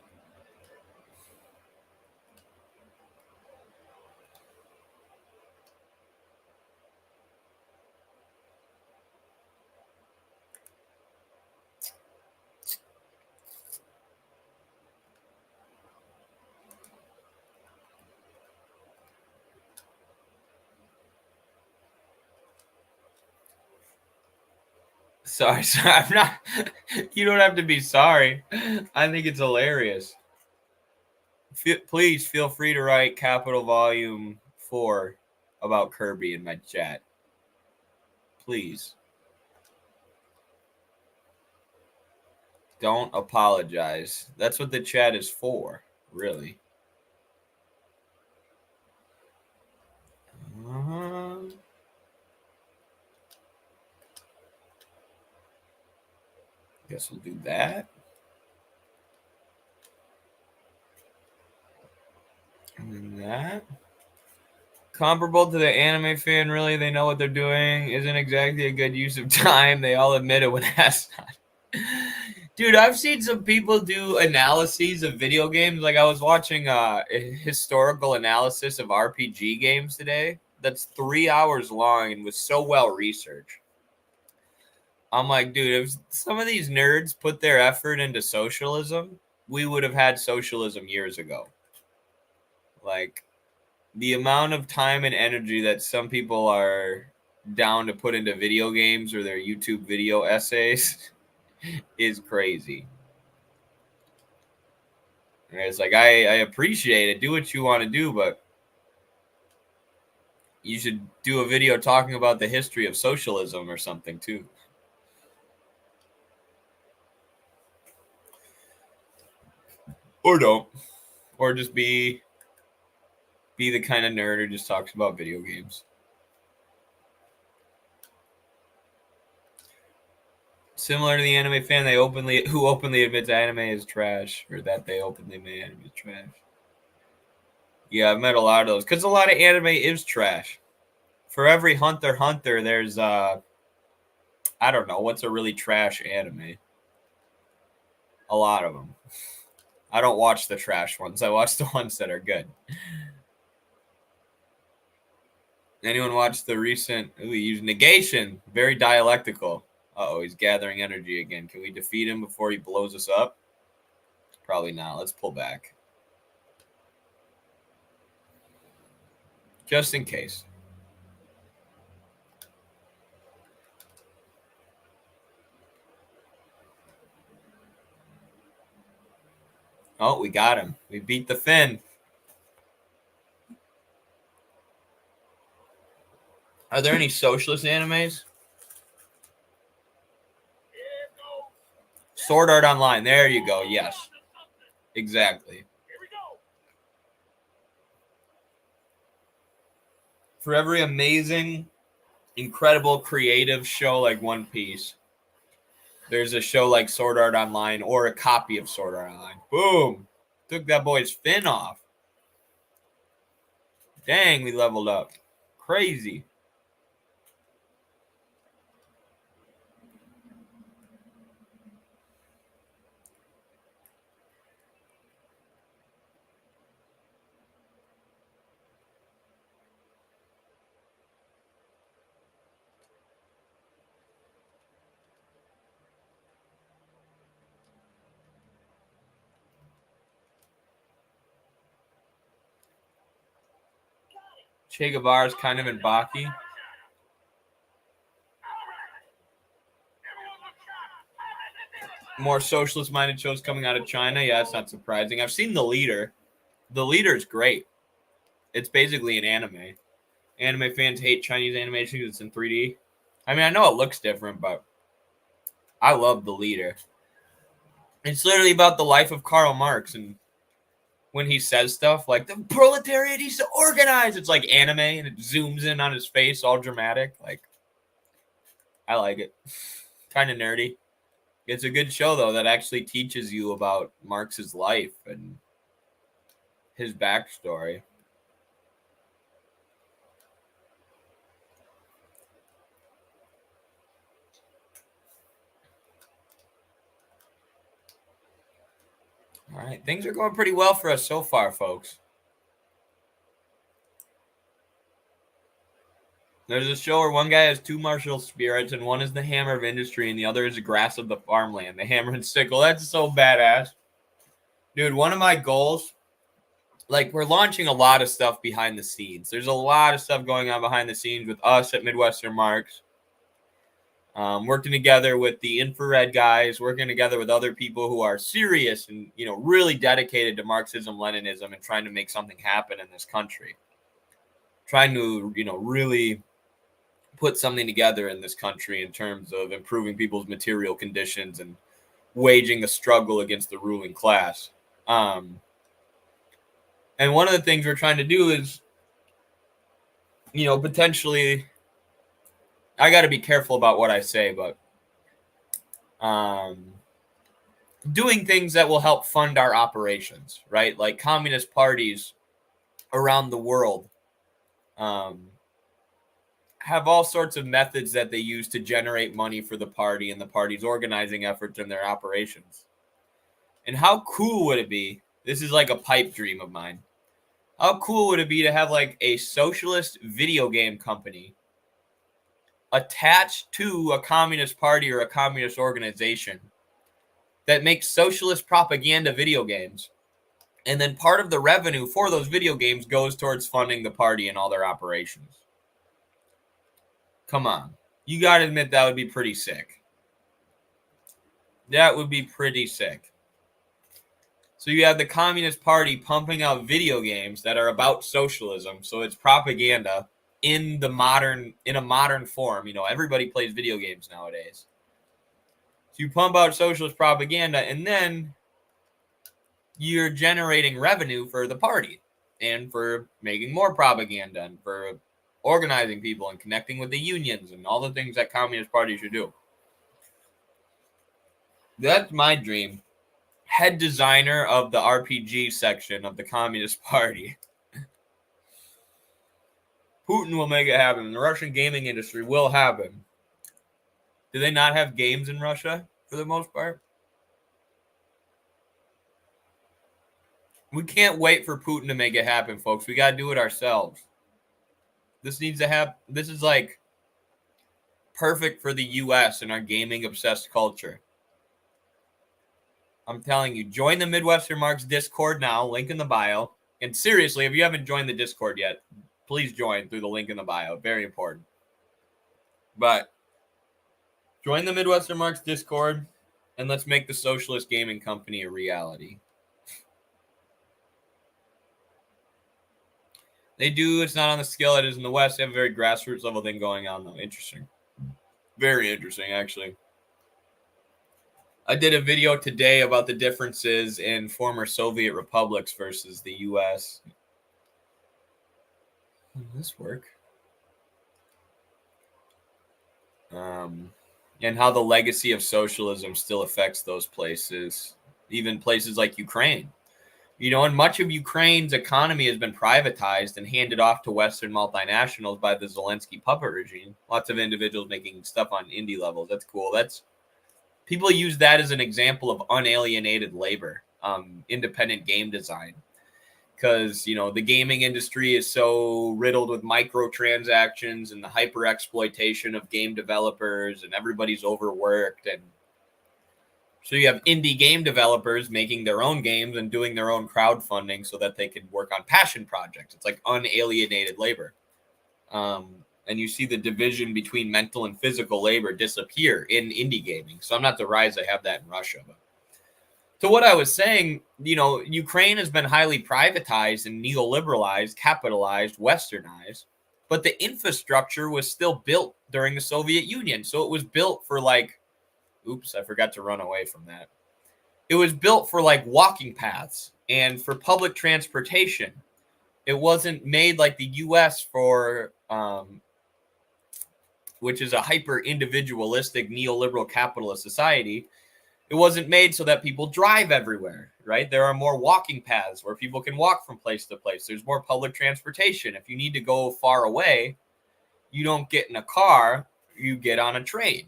Sorry, I'm not. You don't have to be sorry. I think it's hilarious. Please feel free to write Capital Volume 4 about Kirby in my chat. Please. Don't apologize. That's what the chat is for, really. Guess we'll do that. And then that. Comparable to the anime fan, really, they know what they're doing. Isn't exactly a good use of time. They all admit it when asked. Dude, I've seen some people do analyses of video games. Like I was watching a historical analysis of RPG games today. That's 3 hours long and was so well researched. I'm like, dude, if some of these nerds put their effort into socialism, we would have had socialism years ago. Like, the amount of time and energy that some people are down to put into video games or their YouTube video essays is crazy. And it's like, I appreciate it. Do what you want to do, but you should do a video talking about the history of socialism or something, too. Or don't. Or just be the kind of nerd who just talks about video games. Similar to the anime fan, who openly admits anime is trash, or that they openly admit anime is trash. Yeah, I've met a lot of those because a lot of anime is trash. For every Hunter x Hunter, there's I don't know what's a really trash anime. A lot of them. I don't watch the trash ones. I watch the ones that are good. Anyone watch the recent? We use negation. Very dialectical. Uh-oh, he's gathering energy again. Can we defeat him before he blows us up? Probably not. Let's pull back. Just in case. Oh, we got him. We beat the Finn. Are there any socialist animes? Sword Art Online. There you go. Yes. Exactly. Here we go. For every amazing, incredible, creative show like One Piece, there's a show like Sword Art Online or a copy of Sword Art Online. Boom. Took that boy's fin off. Dang, we leveled up. Crazy. Che Guevara's kind of in Baki. More socialist-minded shows coming out of China. Yeah, that's not surprising. I've seen The Leader. The Leader's great. It's basically an anime. Anime fans hate Chinese animation because it's in 3D. I mean, I know it looks different, but I love The Leader. It's literally about the life of Karl Marx, and when he says stuff like the proletariat needs to organize, it's like anime and it zooms in on his face, all dramatic. Like, I like it. Kind of nerdy. It's a good show though that actually teaches you about Marx's life and his backstory. All right, things are going pretty well for us so far, folks. There's a show where one guy has two martial spirits, and one is the hammer of industry, and the other is the grass of the farmland, the hammer and sickle. That's so badass. Dude, one of my goals, like, we're launching a lot of stuff behind the scenes. There's a lot of stuff going on behind the scenes with us at Midwestern Marx. Working together with the infrared guys, working together with other people who are serious and, you know, really dedicated to Marxism, Leninism, and trying to make something happen in this country. Trying to, you know, really put something together in this country in terms of improving people's material conditions and waging a struggle against the ruling class. And one of the things we're trying to do is, you know, potentially, I got to be careful about what I say, but doing things that will help fund our operations, right? Like communist parties around the world have all sorts of methods that they use to generate money for the party and the party's organizing efforts and their operations. And how cool would it be? This is like a pipe dream of mine. How cool would it be to have like a socialist video game company attached to a communist party or a communist organization that makes socialist propaganda video games, and then part of the revenue for those video games goes towards funding the party and all their operations? Come on. You got to admit that would be pretty sick. That would be pretty sick. So you have the Communist Party pumping out video games that are about socialism, so it's propaganda in a modern form. You know, everybody plays video games nowadays. So you pump out socialist propaganda, and then you're generating revenue for the party and for making more propaganda and for organizing people and connecting with the unions and all the things that Communist Party should do. That's my dream. Head designer of the RPG section of the Communist Party. Putin will make it happen. The Russian gaming industry will happen. Do they not have games in Russia for the most part? We can't wait for Putin to make it happen, folks. We got to do it ourselves. This needs to happen. This is like perfect for the US and our gaming obsessed culture. I'm telling you, join the Midwestern Marks Discord now, link in the bio. And seriously, if you haven't joined the Discord yet, please join through the link in the bio. Very important. But join the Midwestern Marks Discord, and let's make the Socialist Gaming Company a reality. They do. It's not on the scale it is in the West. They have a very grassroots level thing going on, though. Interesting. Very interesting, actually. I did a video today about the differences in former Soviet republics versus the U.S. Does this work? And how the legacy of socialism still affects those places, even places like Ukraine. You know, and much of Ukraine's economy has been privatized and handed off to Western multinationals by the Zelensky puppet regime. Lots of individuals making stuff on indie levels. That's cool. People use that as an example of unalienated labor, independent game design. Because, you know, the gaming industry is so riddled with microtransactions and the hyper exploitation of game developers, and everybody's overworked. And so you have indie game developers making their own games and doing their own crowdfunding so that they can work on passion projects. It's like unalienated labor. And you see the division between mental and physical labor disappear in indie gaming. So I'm not surprised they have that in Russia. But to what I was saying, you know, Ukraine has been highly privatized and neoliberalized, capitalized, westernized, but the infrastructure was still built during the Soviet Union. So it was built for like, oops, I forgot to run away from that. It was built for like walking paths and for public transportation. It wasn't made like the US for, which is a hyper individualistic neoliberal capitalist society. It wasn't made so that people drive everywhere, right? There are more walking paths where people can walk from place to place. There's more public transportation. If you need to go far away, you don't get in a car, you get on a train.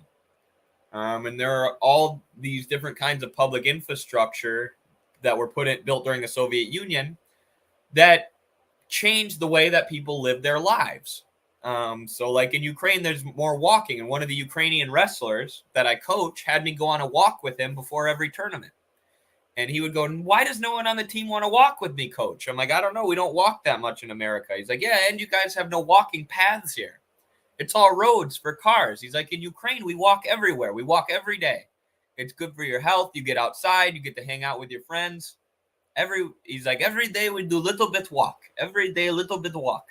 And there are all these different kinds of public infrastructure that were built during the Soviet Union that changed the way that people live their lives. So like in Ukraine, there's more walking. And one of the Ukrainian wrestlers that I coach had me go on a walk with him before every tournament. And he would go, why does no one on the team want to walk with me, coach? I'm like, I don't know. We don't walk that much in America. He's like, yeah, and you guys have no walking paths here. It's all roads for cars. He's like, in Ukraine, we walk everywhere. We walk every day. It's good for your health. You get outside. You get to hang out with your friends. He's like, every day we do a little bit walk. Every day, a little bit walk.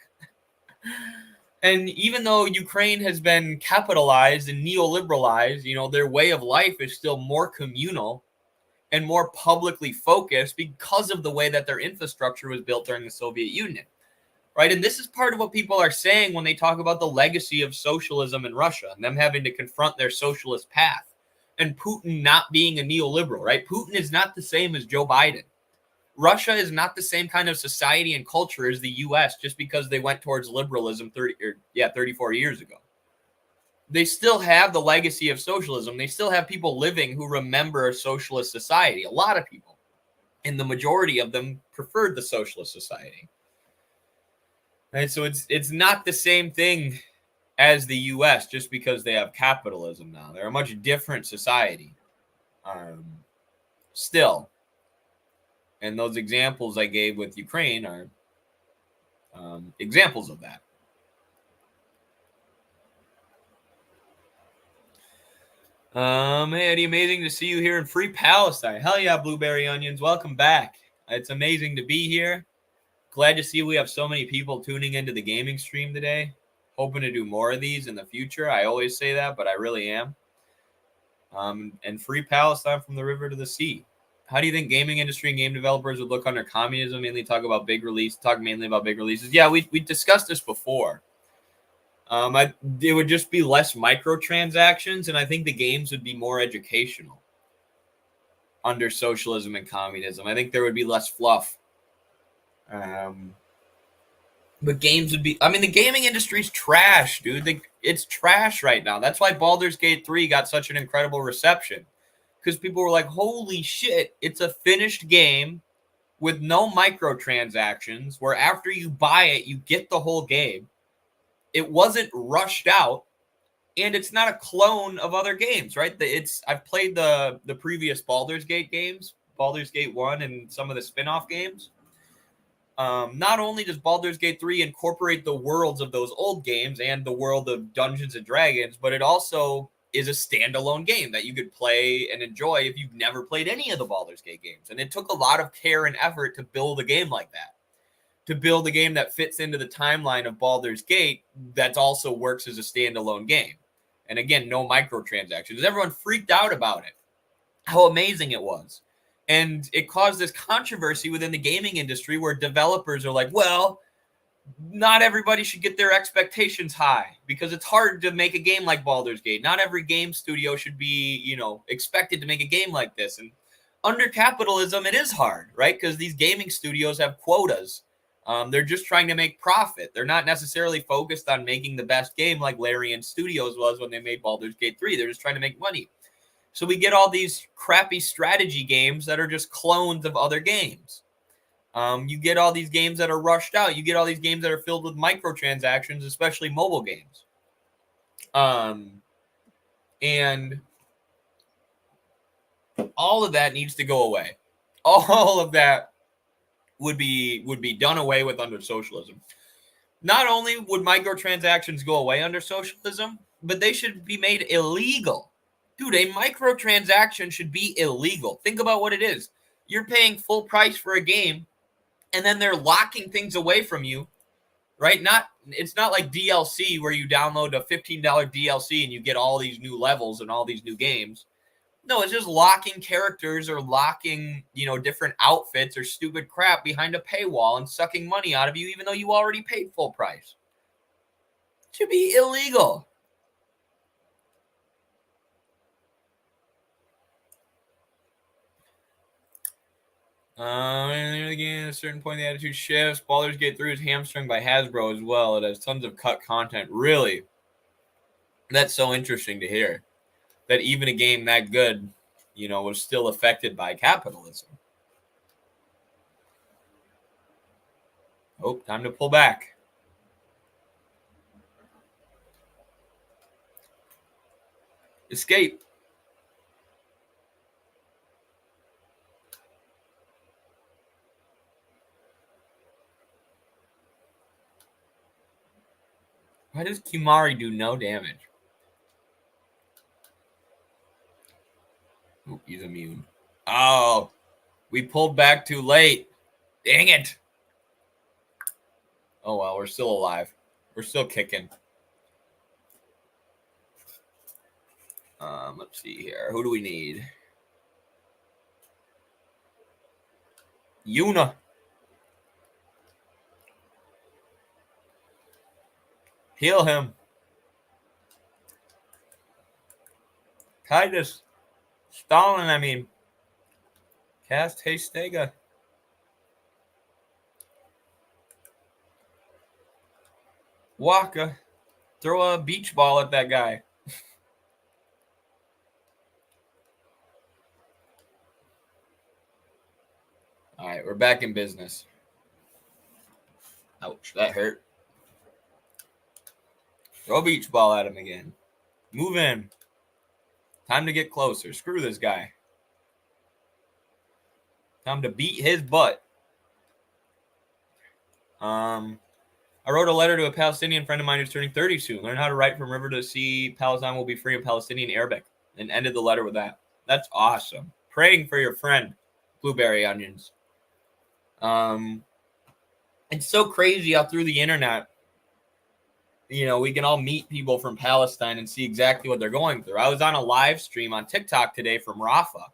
And even though Ukraine has been capitalized and neoliberalized, you know, their way of life is still more communal and more publicly focused because of the way that their infrastructure was built during the Soviet Union, right? And this is part of what people are saying when they talk about the legacy of socialism in Russia and them having to confront their socialist path and Putin not being a neoliberal, right? Putin is not the same as Joe Biden. Russia is not the same kind of society and culture as the U.S. just because they went towards liberalism 34 years ago. They still have the legacy of socialism. They still have people living who remember a socialist society. A lot of people, and the majority of them preferred the socialist society. And so it's not the same thing as the U.S. just because they have capitalism now. They're a much different society. Still. And those examples I gave with Ukraine are examples of that. Hey, Eddie, amazing to see you here in Free Palestine. Hell yeah, Blueberry Onions. Welcome back. It's amazing to be here. Glad to see we have so many people tuning into the gaming stream today. Hoping to do more of these in the future. I always say that, but I really am. And Free Palestine from the river to the sea. How do you think gaming industry and game developers would look under communism? Talk mainly about big releases. Yeah, we discussed this before. It would just be less microtransactions, and I think the games would be more educational under socialism and communism. I think there would be less fluff. But games would be... I mean, the gaming industry's trash, dude. It's trash right now. That's why Baldur's Gate 3 got such an incredible reception. Because people were like, holy shit, it's a finished game with no microtransactions where after you buy it, you get the whole game. It wasn't rushed out. and it's not a clone of other games, right? I've played the previous Baldur's Gate games, Baldur's Gate 1 and some of the spin-off games. Not only does Baldur's Gate 3 incorporate the worlds of those old games and the world of Dungeons and Dragons, but it also is a standalone game that you could play and enjoy if you've never played any of the Baldur's Gate games. And it took a lot of care and effort to build a game like that, to build a game that fits into the timeline of Baldur's Gate that also works as a standalone game. And again, no microtransactions. Everyone freaked out about it, how amazing it was. And it caused this controversy within the gaming industry where developers are like, well, not everybody should get their expectations high because it's hard to make a game like Baldur's Gate. Not every game studio should be, expected to make a game like this. And under capitalism, it is hard, right? Because these gaming studios have quotas. They're just trying to make profit. They're not necessarily focused on making the best game like Larian Studios was when they made Baldur's Gate 3. They're just trying to make money. So we get all these crappy strategy games that are just clones of other games. You get all these games that are rushed out. You get all these games that are filled with microtransactions, especially mobile games. And all of that needs to go away. All of that would be done away with under socialism. Not only would microtransactions go away under socialism, but they should be made illegal. Dude, a microtransaction should be illegal. Think about what it is. You're paying full price for a game, and then they're locking things away from you, right? It's not like DLC where you download a $15 DLC and you get all these new levels and all these new games. No, it's just locking characters or locking, different outfits or stupid crap behind a paywall and sucking money out of you, even though you already paid full price. It should be illegal. And again, at a certain point, the attitude shifts. Baldur's Gate 3 is hamstrung by Hasbro as well. It has tons of cut content. Really? That's so interesting to hear. That even a game that good, was still affected by capitalism. Oh, time to pull back. Escape. Why does Kimari do no damage? Oh, he's immune. Oh, we pulled back too late. Dang it. Oh, well, we're still alive. We're still kicking. Let's see here. Who do we need? Yuna. Heal him. Titus. Stalin, Cast Hastega. Waka. Throw a beach ball at that guy. All right, we're back in business. Ouch, that hurt. Throw a beach ball at him again. Move in. Time to get closer. Screw this guy. Time to beat his butt. I wrote a letter to a Palestinian friend of mine who's turning 30 soon. Learn how to write from river to sea. Palestine will be free in Palestinian Arabic. And ended the letter with that. That's awesome. Praying for your friend. Blueberry onions. It's so crazy how through the internet, we can all meet people from Palestine and see exactly what they're going through. I was on a live stream on TikTok today from Rafah,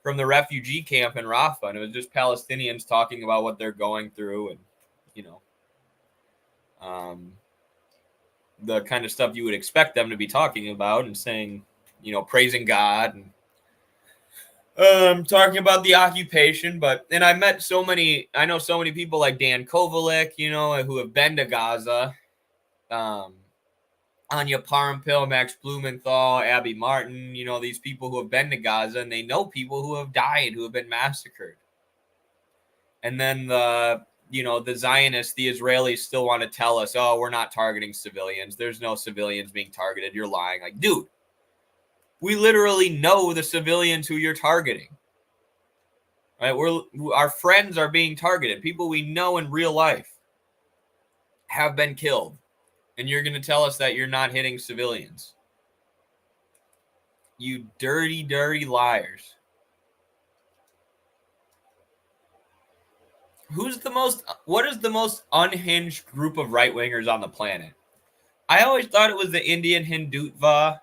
from the refugee camp in Rafah, and it was just Palestinians talking about what they're going through and, the kind of stuff you would expect them to be talking about and saying, praising God and talking about the occupation. And I know so many people like Dan Kovalik, who have been to Gaza. Anya Parampil, Max Blumenthal, Abby Martin, these people who have been to Gaza, and they know people who have died, who have been massacred. And then the the Zionists, the Israelis still want to tell us, oh, we're not targeting civilians. There's no civilians being targeted. You're lying. Like, dude, we literally know the civilians who you're targeting. Right? Our friends are being targeted. People we know in real life have been killed. And you're going to tell us that you're not hitting civilians. You dirty, dirty liars. What is the most unhinged group of right-wingers on the planet? I always thought it was the Indian Hindutva.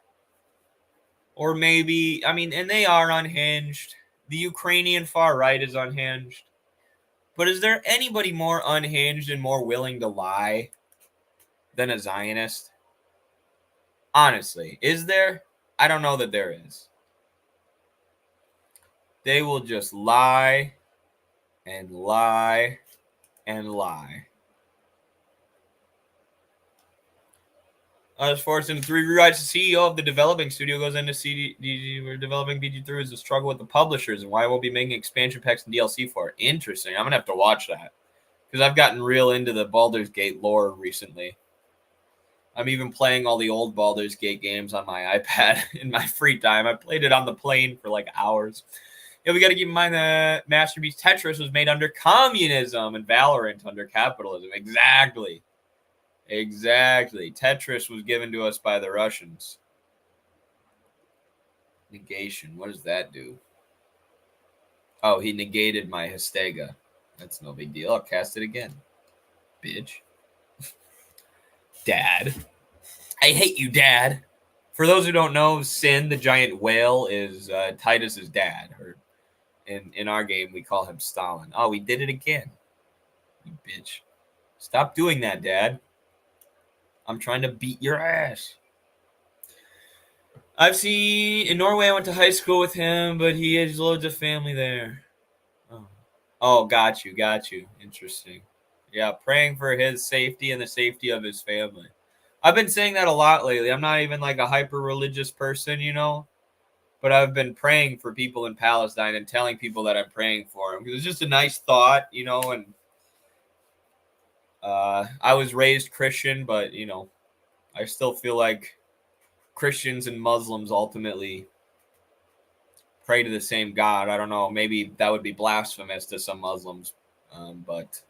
Or maybe, and they are unhinged. The Ukrainian far right is unhinged. But is there anybody more unhinged and more willing to lie than a Zionist? Honestly, is there? I don't know that there is. They will just lie and lie and lie. I was forced into 3 rewrites. The CEO of the developing studio goes into CD. We're developing BG3 is a struggle with the publishers and why I won't be making expansion packs and DLC for it. Interesting. I'm going to have to watch that because I've gotten real into the Baldur's Gate lore recently. I'm even playing all the old Baldur's Gate games on my iPad in my free time. I played it on the plane for like hours. Yeah, we got to keep in mind that Masterpiece Tetris was made under communism and Valorant under capitalism. Exactly. Tetris was given to us by the Russians. Negation. What does that do? Oh, he negated my Hastega. That's no big deal. I'll cast it again. Bitch. Dad. I hate you, Dad. For those who don't know, Sin, the giant whale, is Titus's dad. Or in our game, we call him Stalin. Oh, we did it again. You bitch. Stop doing that, Dad. I'm trying to beat your ass. I've seen in Norway. I went to high school with him, but he has loads of family there. Oh, got you. Interesting. Yeah, praying for his safety and the safety of his family. I've been saying that a lot lately. I'm not even like a hyper religious person, but I've been praying for people in Palestine and telling people that I'm praying for them because it's just a nice thought, and I was raised Christian, but I still feel like Christians and Muslims ultimately pray to the same God. I don't know. Maybe that would be blasphemous to some Muslims, but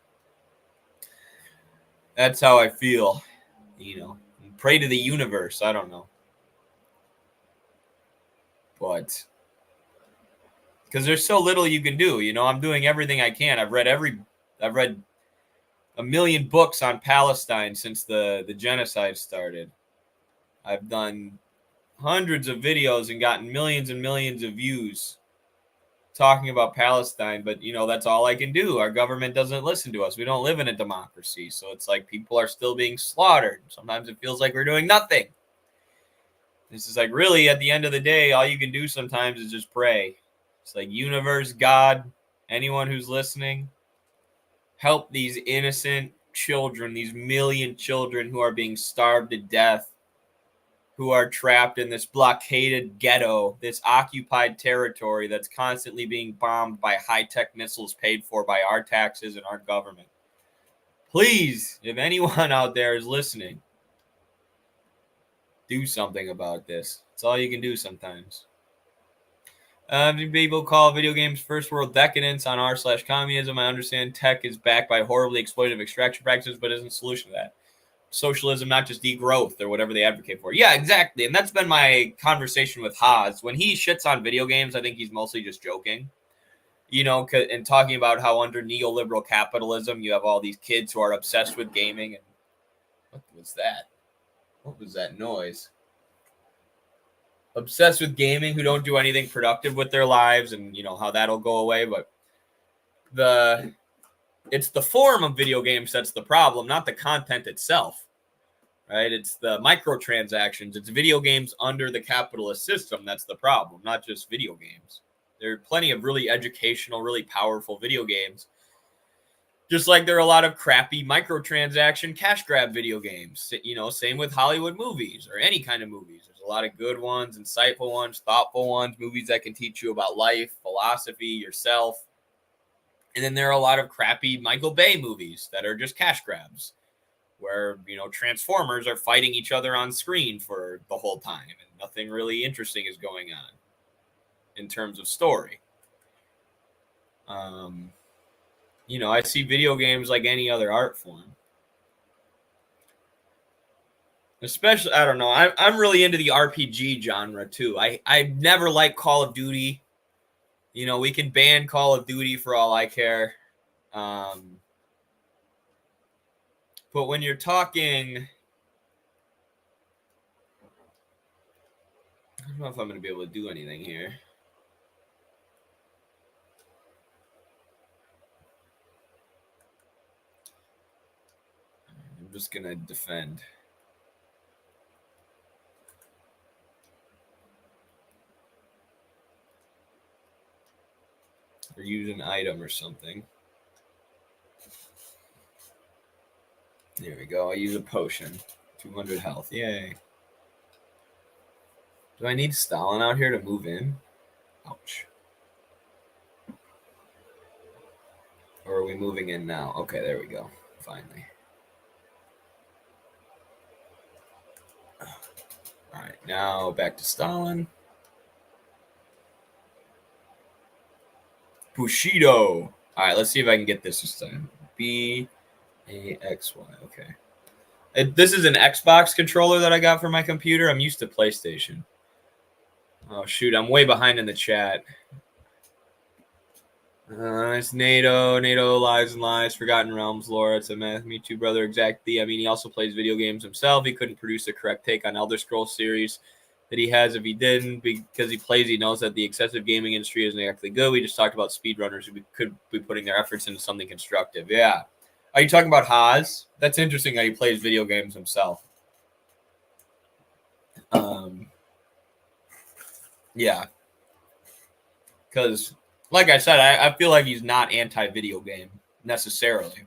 that's how I feel. Pray to the universe. I don't know, but because there's so little you can do. I'm doing everything I can. I've read a million books on Palestine since the genocide started. I've done hundreds of videos and gotten millions and millions of views talking about Palestine, but that's all I can do. Our government doesn't listen to us. We don't live in a democracy, so it's like people are still being slaughtered. Sometimes it feels like we're doing nothing. This is like really at the end of the day, all you can do sometimes is just pray. It's like universe, God, anyone who's listening, help these innocent children, these million children who are being starved to death, who are trapped in this blockaded ghetto, this occupied territory that's constantly being bombed by high-tech missiles paid for by our taxes and our government. Please, if anyone out there is listening, do something about this. It's all you can do sometimes. People call video games first world decadence on r/communism. I understand tech is backed by horribly exploitative extraction practices, but isn't a solution to that. Socialism, not just degrowth or whatever they advocate for. Yeah, exactly. And that's been my conversation with Haas. When he shits on video games, I think he's mostly just joking. And talking about how under neoliberal capitalism, you have all these kids who are obsessed with gaming. And what was that? What was that noise? Obsessed with gaming who don't do anything productive with their lives and, how that'll go away. But it's the form of video games that's the problem, not the content itself, right? It's the microtransactions. It's video games under the capitalist system that's the problem, not just video games. There are plenty of really educational, really powerful video games. Just like there are a lot of crappy microtransaction cash grab video games. Same with Hollywood movies or any kind of movies. There's a lot of good ones, insightful ones, thoughtful ones, movies that can teach you about life, philosophy, yourself. And then there are a lot of crappy Michael Bay movies that are just cash grabs, where, you know, Transformers are fighting each other on screen for the whole time and nothing really interesting is going on in terms of story. You know, I see video games like any other art form. Especially, I don't know, I'm really into the RPG genre too. I never liked Call of Duty. You know, we can ban Call of Duty for all I care. But when you're talking, I don't know if I'm going to be able to do anything here. I'm just going to defend. Or use an item or something. There we go. I use a potion. 200 health. Yay. Do I need Stalin out here to move in? Ouch. Or are we moving in now? Okay, there we go. Finally. All right, now back to Stalin. Bushido. All right, let's see if I can get this time. B-A-X-Y. Okay. This is an Xbox controller that I got for my computer. I'm used to PlayStation. Oh, shoot. I'm way behind in the chat. It's NATO. NATO, Lies and Lies, Forgotten Realms, Laura. It's a math. Me too, brother. Exactly. I mean, he also plays video games himself. He couldn't produce a correct take on Elder Scrolls series that he has if he didn't. Because he plays, he knows that the excessive gaming industry isn't actually good. We just talked about speedrunners who could be putting their efforts into something constructive. Yeah. Are you talking about Haas? That's interesting how he plays video games himself. Yeah. Because, like I said, I feel like he's not anti-video game necessarily.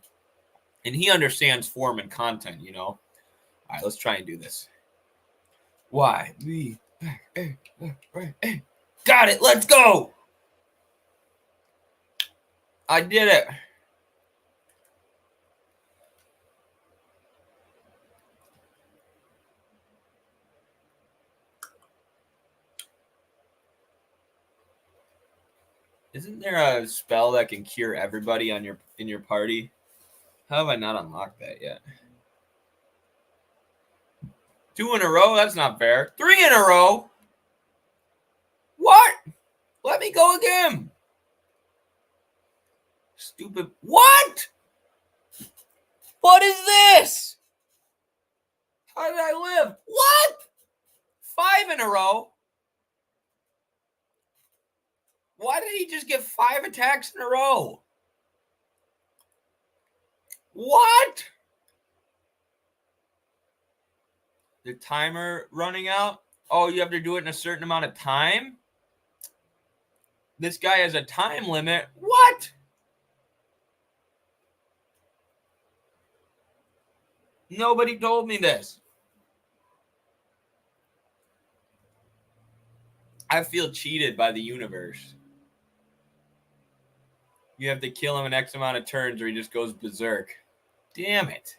And he understands form and content, you know? All right, let's try and do this. Y, B, A, A. Got it. Let's go. I did it. Isn't there a spell that can cure everybody on in your party? How have I not unlocked that yet? 2 in a row? That's not fair. 3 in a row? What? Let me go again. Stupid. What? What is this? How did I live? What? 5 in a row? Why did he just get 5 attacks in a row? What? The timer running out? Oh, you have to do it in a certain amount of time? This guy has a time limit. What? Nobody told me this. I feel cheated by the universe. You have to kill him in X amount of turns or he just goes berserk. Damn it.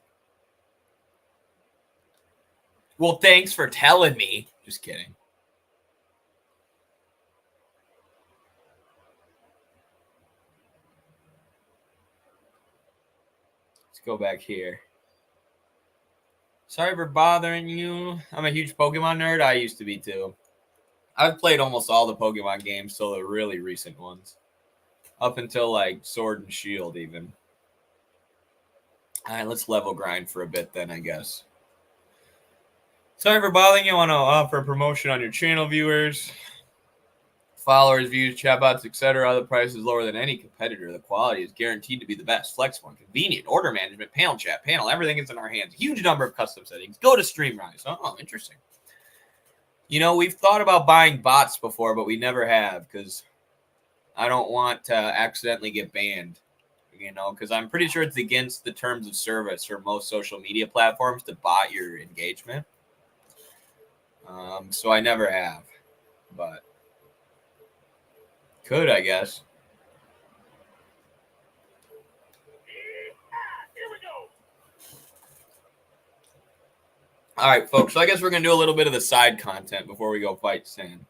Well, thanks for telling me. Just kidding. Let's go back here. Sorry for bothering you. I'm a huge Pokemon nerd. I used to be too. I've played almost all the Pokemon games, so the really recent ones. Up until like Sword and Shield even. All right, let's level grind for a bit then, I guess. Sorry for bothering you. I want to offer a promotion on your channel, viewers. Followers, views, chatbots, etc. The price is lower than any competitor. The quality is guaranteed to be the best. Flexible and convenient. Order management, panel chat, panel. Everything is in our hands. Huge number of custom settings. Go to Streamrise. Oh, interesting. You know, we've thought about buying bots before, but we never have because I don't want to accidentally get banned. You know, because I'm pretty sure it's against the terms of service for most social media platforms to bot your engagement. So I never have, but could, I guess. All right, folks. So I guess we're gonna do a little bit of the side content before we go fight Sin.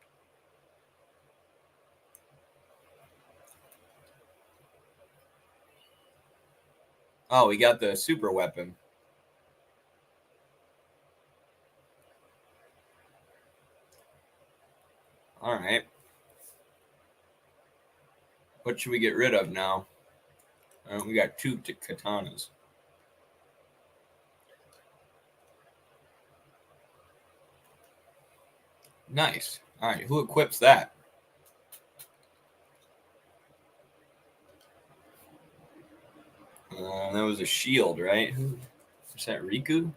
Oh, we got the super weapon. All right. What should we get rid of now? We got 2 katanas. Nice. All right. Who equips that? That was a shield, right? Is that Riku?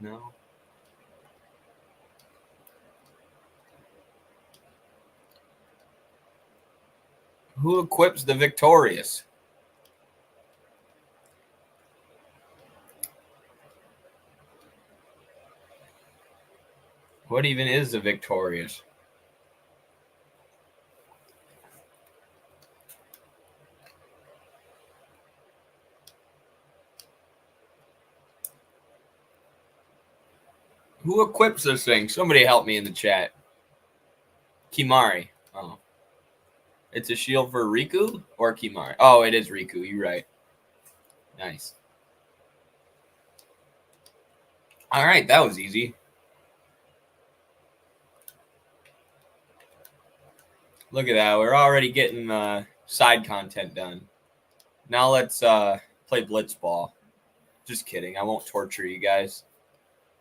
No. Who equips the Victorious? What even is the Victorious? Who equips this thing? Somebody help me in the chat. Kimari. Oh. It's a shield for Riku or Kimari? Oh, it is Riku. You're right. Nice. All right. That was easy. Look at that. We're already getting side content done. Now let's play Blitzball. Just kidding. I won't torture you guys.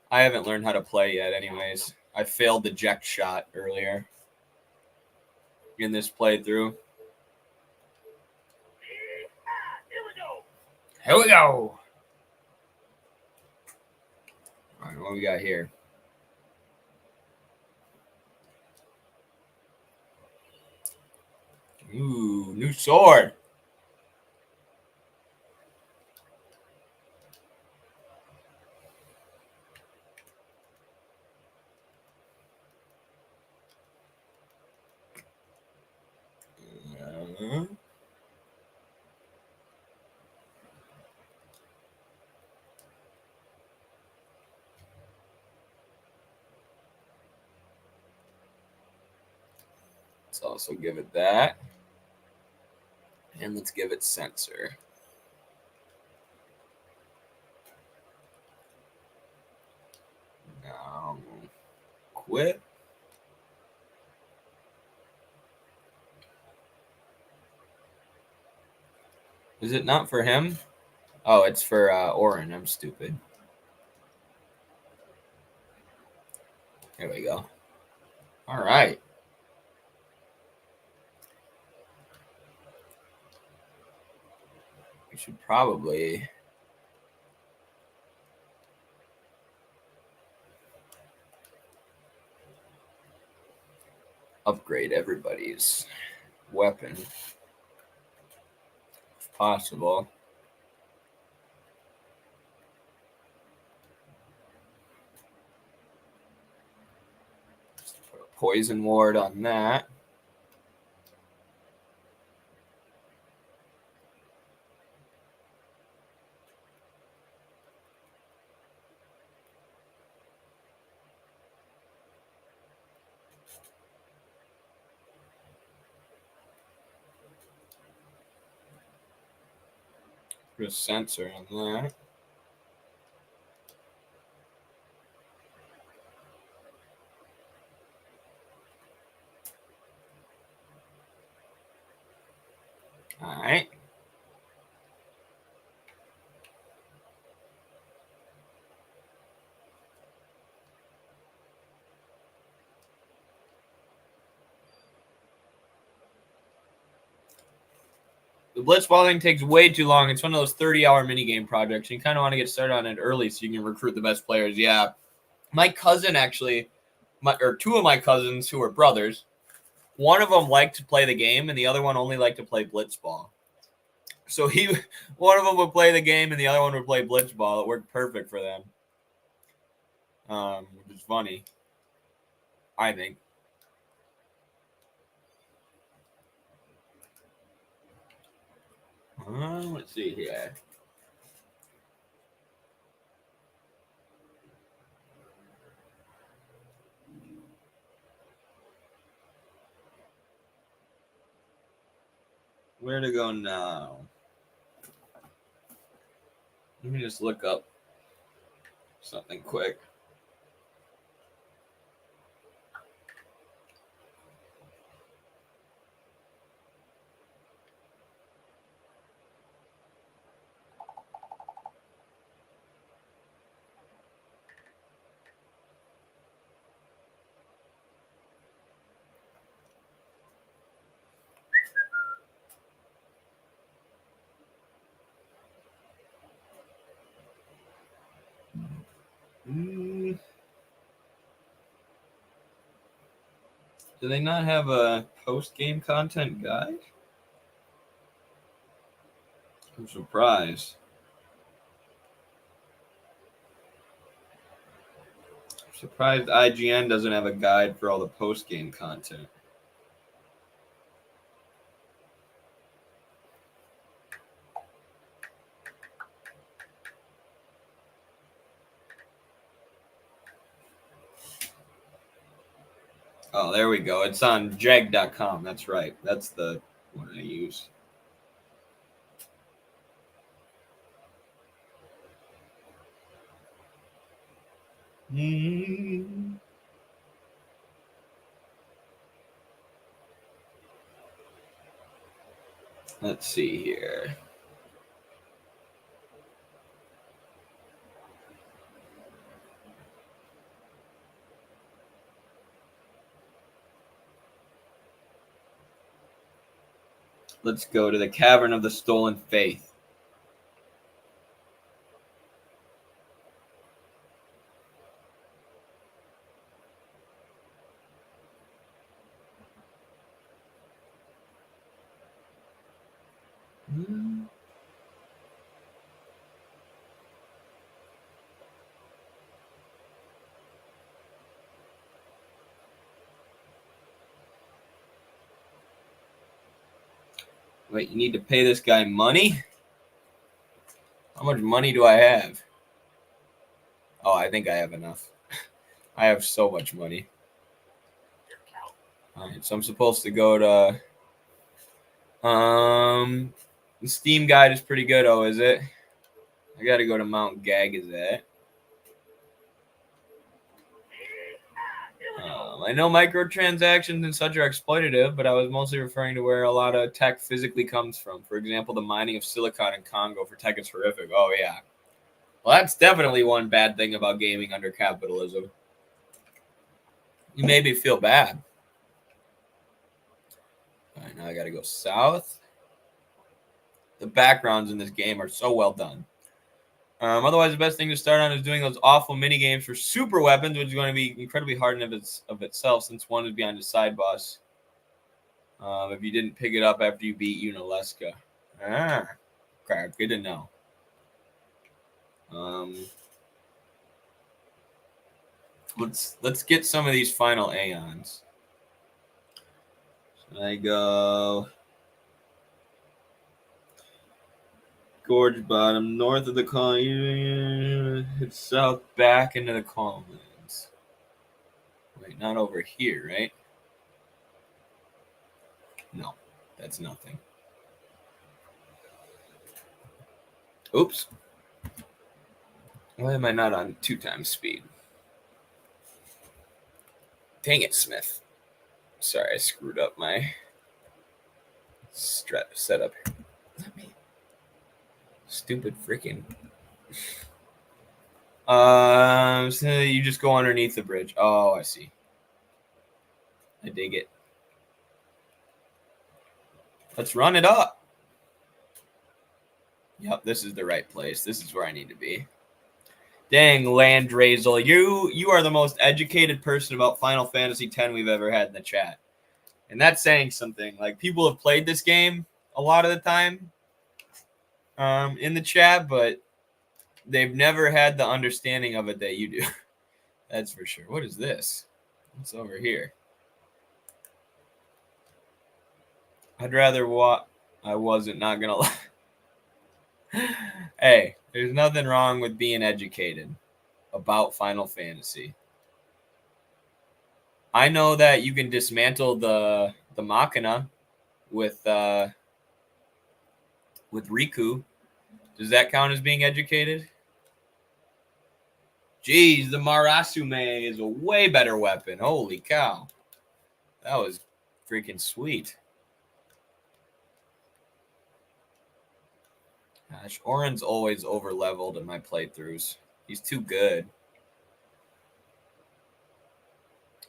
I haven't learned how to play yet anyways. I failed the Ject shot earlier in this playthrough. Here we go. Here we go. All right, what we got here? Ooh, new sword. Let's also give it that. And let's give it sensor. Now, quit. Is it not for him? Oh, it's for Orin. I'm stupid. Here we go. All right. We should probably upgrade everybody's weapon if possible. Put a poison ward on that. Put a sensor on that. All right. The Blitzball thing takes way too long. It's one of those 30-hour minigame projects. You kind of want to get started on it early so you can recruit the best players. Yeah. My cousin actually, or 2 of my cousins who are brothers, one of them liked to play the game and the other one only liked to play Blitzball. So one of them would play the game and the other one would play Blitzball. It worked perfect for them. Which is funny, I think. Let's see here. Where to go now? Let me just look up something quick. Do they not have a post-game content guide? I'm surprised. I'm surprised IGN doesn't have a guide for all the post-game content. Oh, there we go. It's on jag.com. That's right. That's the one I use. Let's see here. Let's go to the Cavern of the Stolen Faith. Wait, you need to pay this guy money? How much money do I have? Oh, I think I have enough. I have so much money. Alright, so I'm supposed to go to the Steam guide is pretty good, oh, is it? I gotta go to Mount Gagazet. I know microtransactions and such are exploitative, but I was mostly referring to where a lot of tech physically comes from. For example, the mining of silicon in Congo for tech is horrific. Oh, yeah. Well, that's definitely one bad thing about gaming under capitalism. You made me feel bad. All right, now I gotta go south. The backgrounds in this game are so well done. Otherwise, the best thing to start on is doing those awful mini games for super weapons, which is going to be incredibly hard in of itself, since one is behind a side boss. If you didn't pick it up after you beat Unaleska. Okay, good to know. Let's get some of these final aeons. So I go Gorge Bottom, north of the colony, hit south back into the Calmlands. Wait, not over here, right? No, that's nothing. Oops. Why am I not on 2 times speed? Dang it, Smith. Sorry, I screwed up my setup here. Let me. Stupid freaking. So you just go underneath the bridge. Oh, I see. I dig it. Let's run it up. Yep, this is the right place. This is where I need to be. Dang, Landrazel, you are the most educated person about Final Fantasy X we've ever had in the chat. And that's saying something. Like, people have played this game a lot of the time in the chat, but they've never had the understanding of it that you do. That's for sure. What is this? What's over here? I'd rather I wasn't, not gonna lie. Hey, there's nothing wrong with being educated about Final Fantasy. I know that you can dismantle the Machina with with Riku. Does that count as being educated? Jeez, the Marasume is a way better weapon. Holy cow. That was freaking sweet. Gosh, Oren's always over-leveled in my playthroughs. He's too good.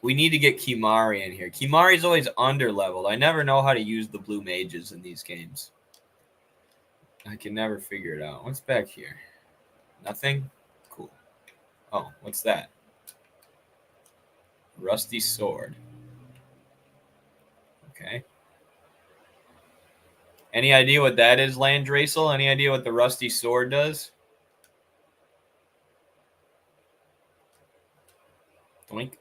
We need to get Kimari in here. Kimari's always under-leveled. I never know how to use the blue mages in these games. I can never figure it out. What's back here? Nothing? Cool. Oh, what's that? Rusty sword. Okay. Any idea what that is, Landracel? Any idea what the rusty sword does? Doink.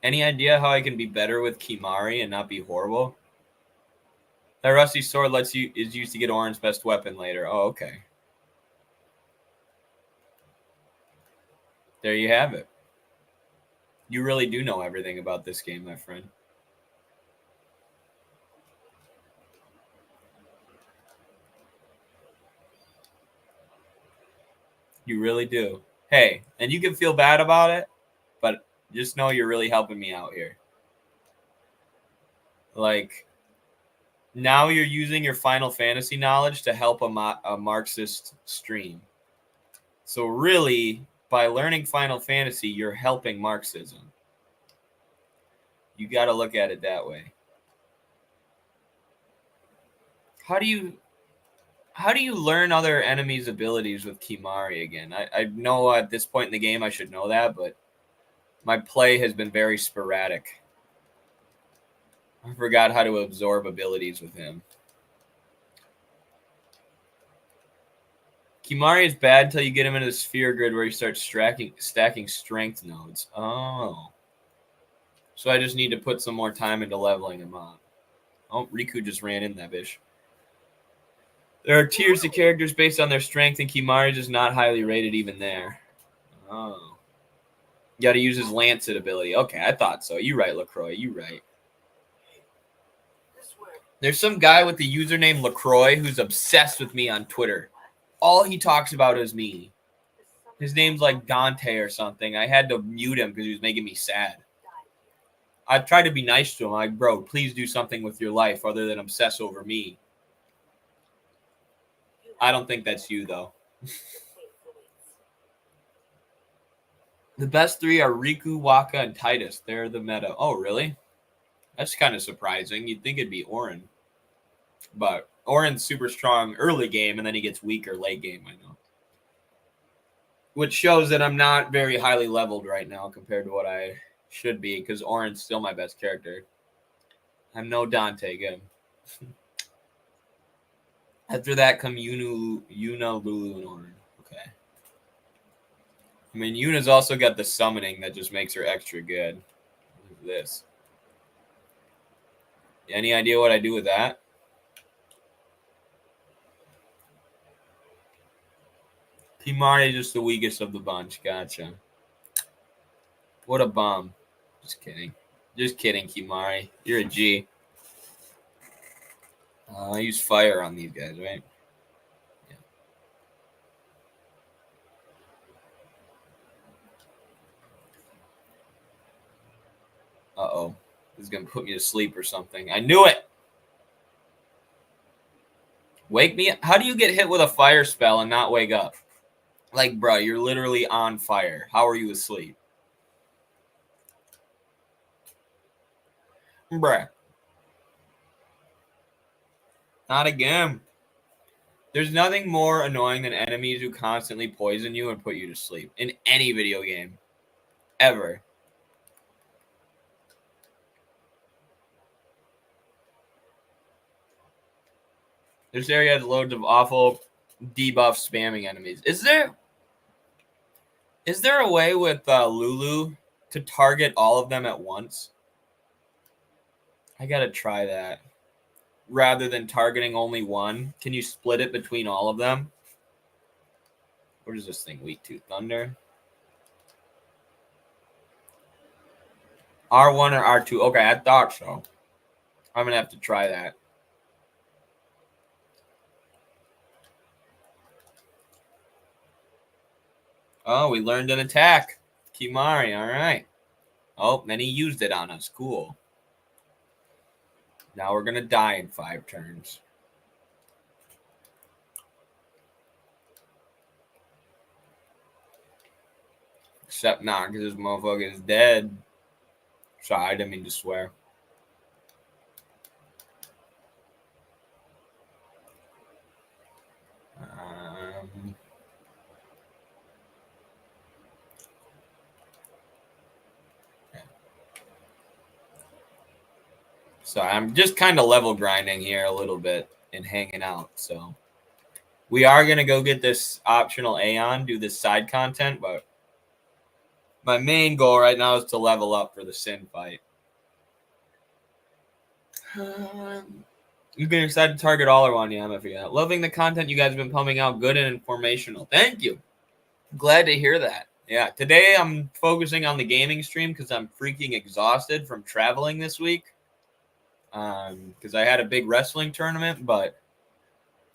Any idea how I can be better with Kimari and not be horrible? That rusty sword is used to get Oren's best weapon later. Oh, okay. There you have it. You really do know everything about this game, my friend. You really do. Hey, and you can feel bad about it, but just know you're really helping me out here. Like, now you're using your Final Fantasy knowledge to help a Marxist stream. So really, by learning Final Fantasy, you're helping Marxism. You got to look at it that way. How do you learn other enemies' abilities with Kimari again? I know at this point in the game I should know that, but my play has been very sporadic. I forgot how to absorb abilities with him. Kimari is bad until you get him into the sphere grid where he starts stacking strength nodes. Oh. So I just need to put some more time into leveling him up. Oh, Riku just ran in that bitch. There are tiers of characters based on their strength, and Kimari's is not highly rated even there. Oh. You got to use his Lancet ability. Okay, I thought so. You right, LaCroix. You right. There's some guy with the username LaCroix who's obsessed with me on Twitter. All he talks about is me. His name's like Dante or something. I had to mute him because he was making me sad. I tried to be nice to him. Like, bro, please do something with your life other than obsess over me. I don't think that's you, though. The best three are Riku, Waka, and Titus. They're the meta. Oh, really? That's kind of surprising. You'd think it'd be Oren. But Oren's super strong early game, and then he gets weaker late game, I know. Which shows that I'm not very highly leveled right now compared to what I should be, because Oren's still my best character. I'm no Dante, good. After that come Yuna, Lulu, and Oren. Okay. I mean, Yuna's also got the summoning that just makes her extra good. Look at this. Any idea what I do with that? Kimari is just the weakest of the bunch. Gotcha. What a bum. Just kidding. Just kidding, Kimari. You're a G. I use fire on these guys, right? Yeah. Uh-oh. This is going to put me to sleep or something. I knew it! Wake me up. How do you get hit with a fire spell and not wake up? Like, bro, you're literally on fire. How are you asleep? Bruh. Not again. There's nothing more annoying than enemies who constantly poison you and put you to sleep in any video game. Ever. This area has loads of awful debuff spamming enemies. Is there a way with Lulu to target all of them at once? I gotta try that. Rather than targeting only one, can you split it between all of them? What is this thing weak to? Thunder? R1 or R2? Okay, I thought so. I'm going to have to try that. Oh, we learned an attack. Kimari, all right. Oh, then he used it on us. Cool. Now we're going to die in 5 turns. Except not, because this motherfucker is dead. Sorry, I didn't mean to swear. So I'm just kind of level grinding here a little bit and hanging out. So we are going to go get this optional Aeon, do this side content, but my main goal right now is to level up for the Sin fight. You've been excited to target all or one, yeah, I'm forget. Loving the content you guys have been pumping out, good and informational. Thank you. Glad to hear that. Yeah, today I'm focusing on the gaming stream because I'm freaking exhausted from traveling this week. Because I had a big wrestling tournament, but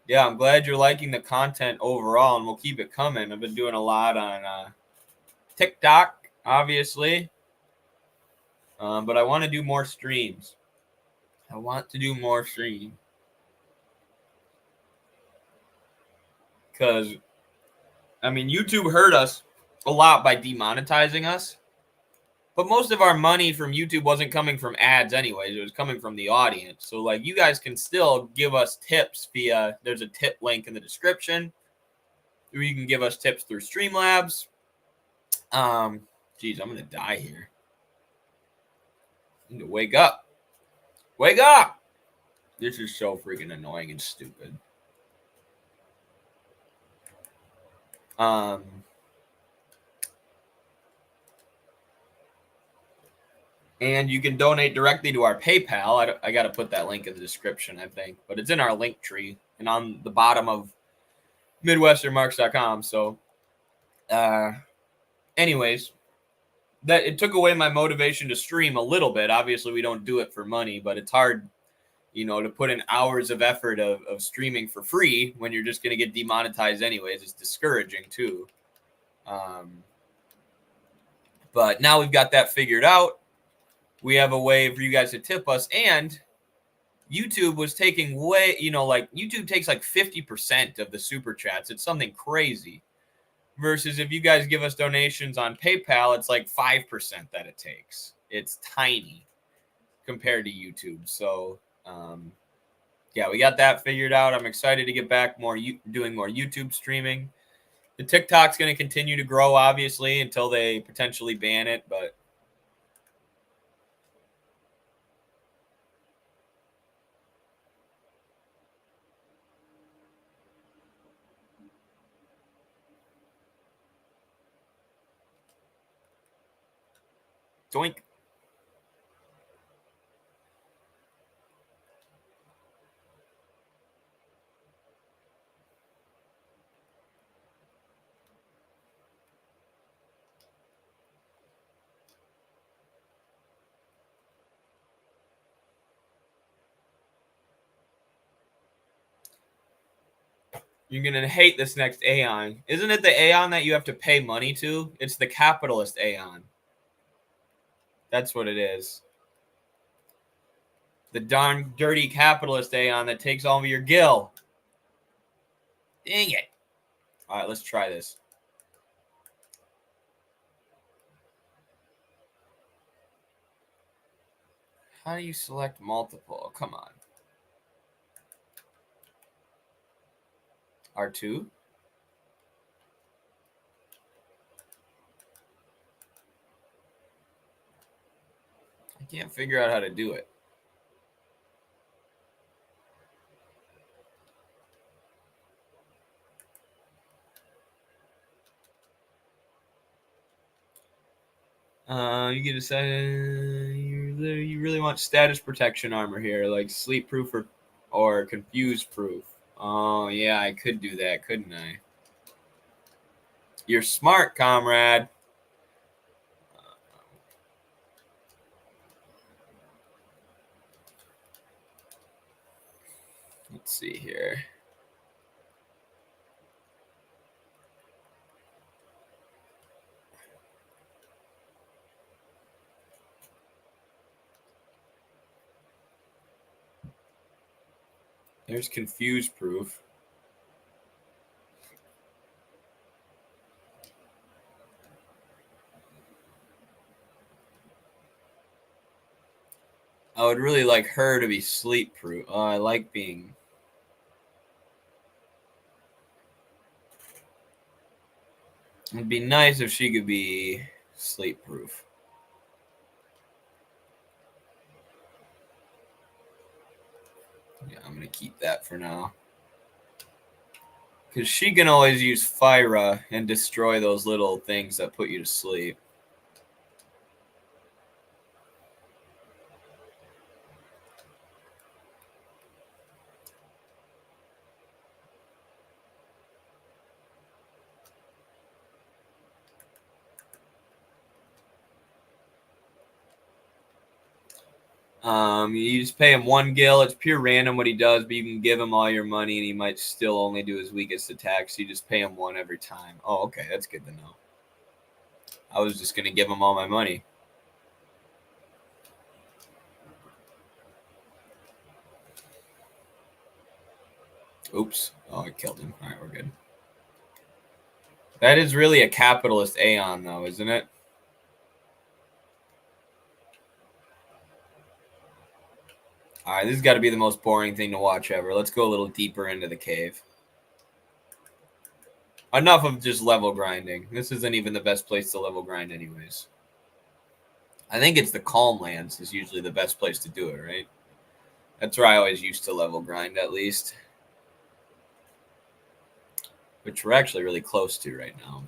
yeah, I'm glad you're liking the content overall, and we'll keep it coming. I've been doing a lot on TikTok, obviously, but I want to do more streams. Because, I mean, YouTube hurt us a lot by demonetizing us. But most of our money from YouTube wasn't coming from ads anyways. It was coming from the audience. So, like, you guys can still give us tips via, there's a tip link in the description. Or you can give us tips through Streamlabs. Geez, I'm going to die here. I need to wake up. Wake up! This is so freaking annoying and stupid. And you can donate directly to our PayPal. I got to put that link in the description, I think. But it's in our link tree and on the bottom of MidwesternMarks.com. So, anyways, that it took away my motivation to stream a little bit. Obviously, we don't do it for money, but it's hard, to put in hours of effort of streaming for free when you're just going to get demonetized anyways. It's discouraging, too. But now we've got that figured out. We have a way for you guys to tip us, and YouTube was taking YouTube takes like 50% of the super chats. It's something crazy. Versus if you guys give us donations on PayPal, it's like 5% that it takes. It's tiny compared to YouTube. So, yeah, we got that figured out. I'm excited to get back doing more YouTube streaming. The TikTok's going to continue to grow, obviously, until they potentially ban it, but doink. You're going to hate this next Aeon. Isn't it the Aeon that you have to pay money to? It's the capitalist Aeon. That's what it is. The darn dirty capitalist Aeon that takes all of your gil. Dang it. All right, let's try this. How do you select multiple? Come on. R2? I can't figure out how to do it. You can decide you really want status protection armor here, like sleep proof or confuse proof. Oh yeah, I could do that, couldn't I? You're smart, comrade. Let's see here. There's confused proof. I would really like her to be sleep proof. Oh, I like being. It'd be nice if she could be sleep proof. Yeah, I'm gonna keep that for now. Because she can always use Fyra and destroy those little things that put you to sleep. You just pay him 1 gil. It's pure random what he does, but you can give him all your money and he might still only do his weakest attack. So you just pay him 1 every time. Oh, okay. That's good to know. I was just going to give him all my money. Oops. Oh, I killed him. All right, we're good. That is really a capitalist Aeon, though, isn't it? All right, this has got to be the most boring thing to watch ever. Let's go a little deeper into the cave. Enough of just level grinding. This isn't even the best place to level grind anyways. I think it's the Calm Lands is usually the best place to do it, right? That's where I always used to level grind, at least. Which we're actually really close to right now.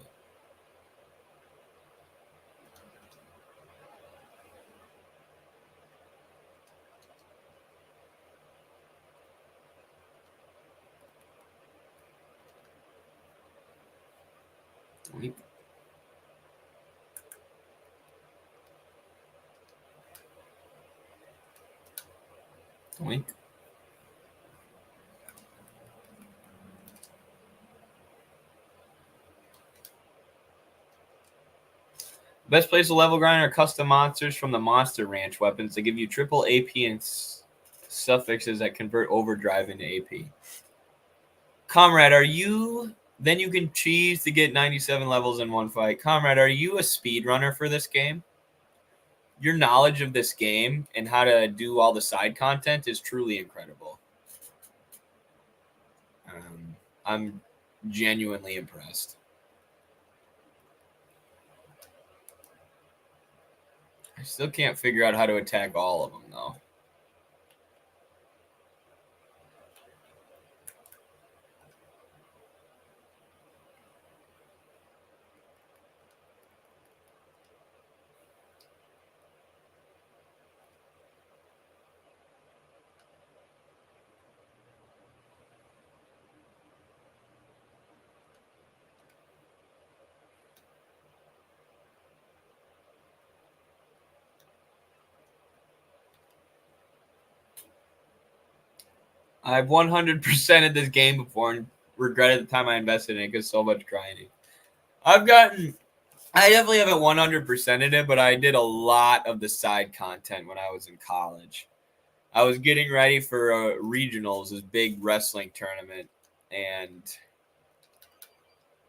Doink. Doink. Best place to level grind are custom monsters from the Monster Ranch weapons that give you triple AP and suffixes that convert overdrive into AP. Comrade, are you... Then you can cheese to get 97 levels in one fight. Comrade, are you a speedrunner for this game? Your knowledge of this game and how to do all the side content is truly incredible. I'm genuinely impressed. I still can't figure out how to attack all of them, though. I've 100%ed this game before and regretted the time I invested in it because so much grinding. I definitely haven't 100%ed it, but I did a lot of the side content when I was in college. I was getting ready for regionals, this big wrestling tournament, and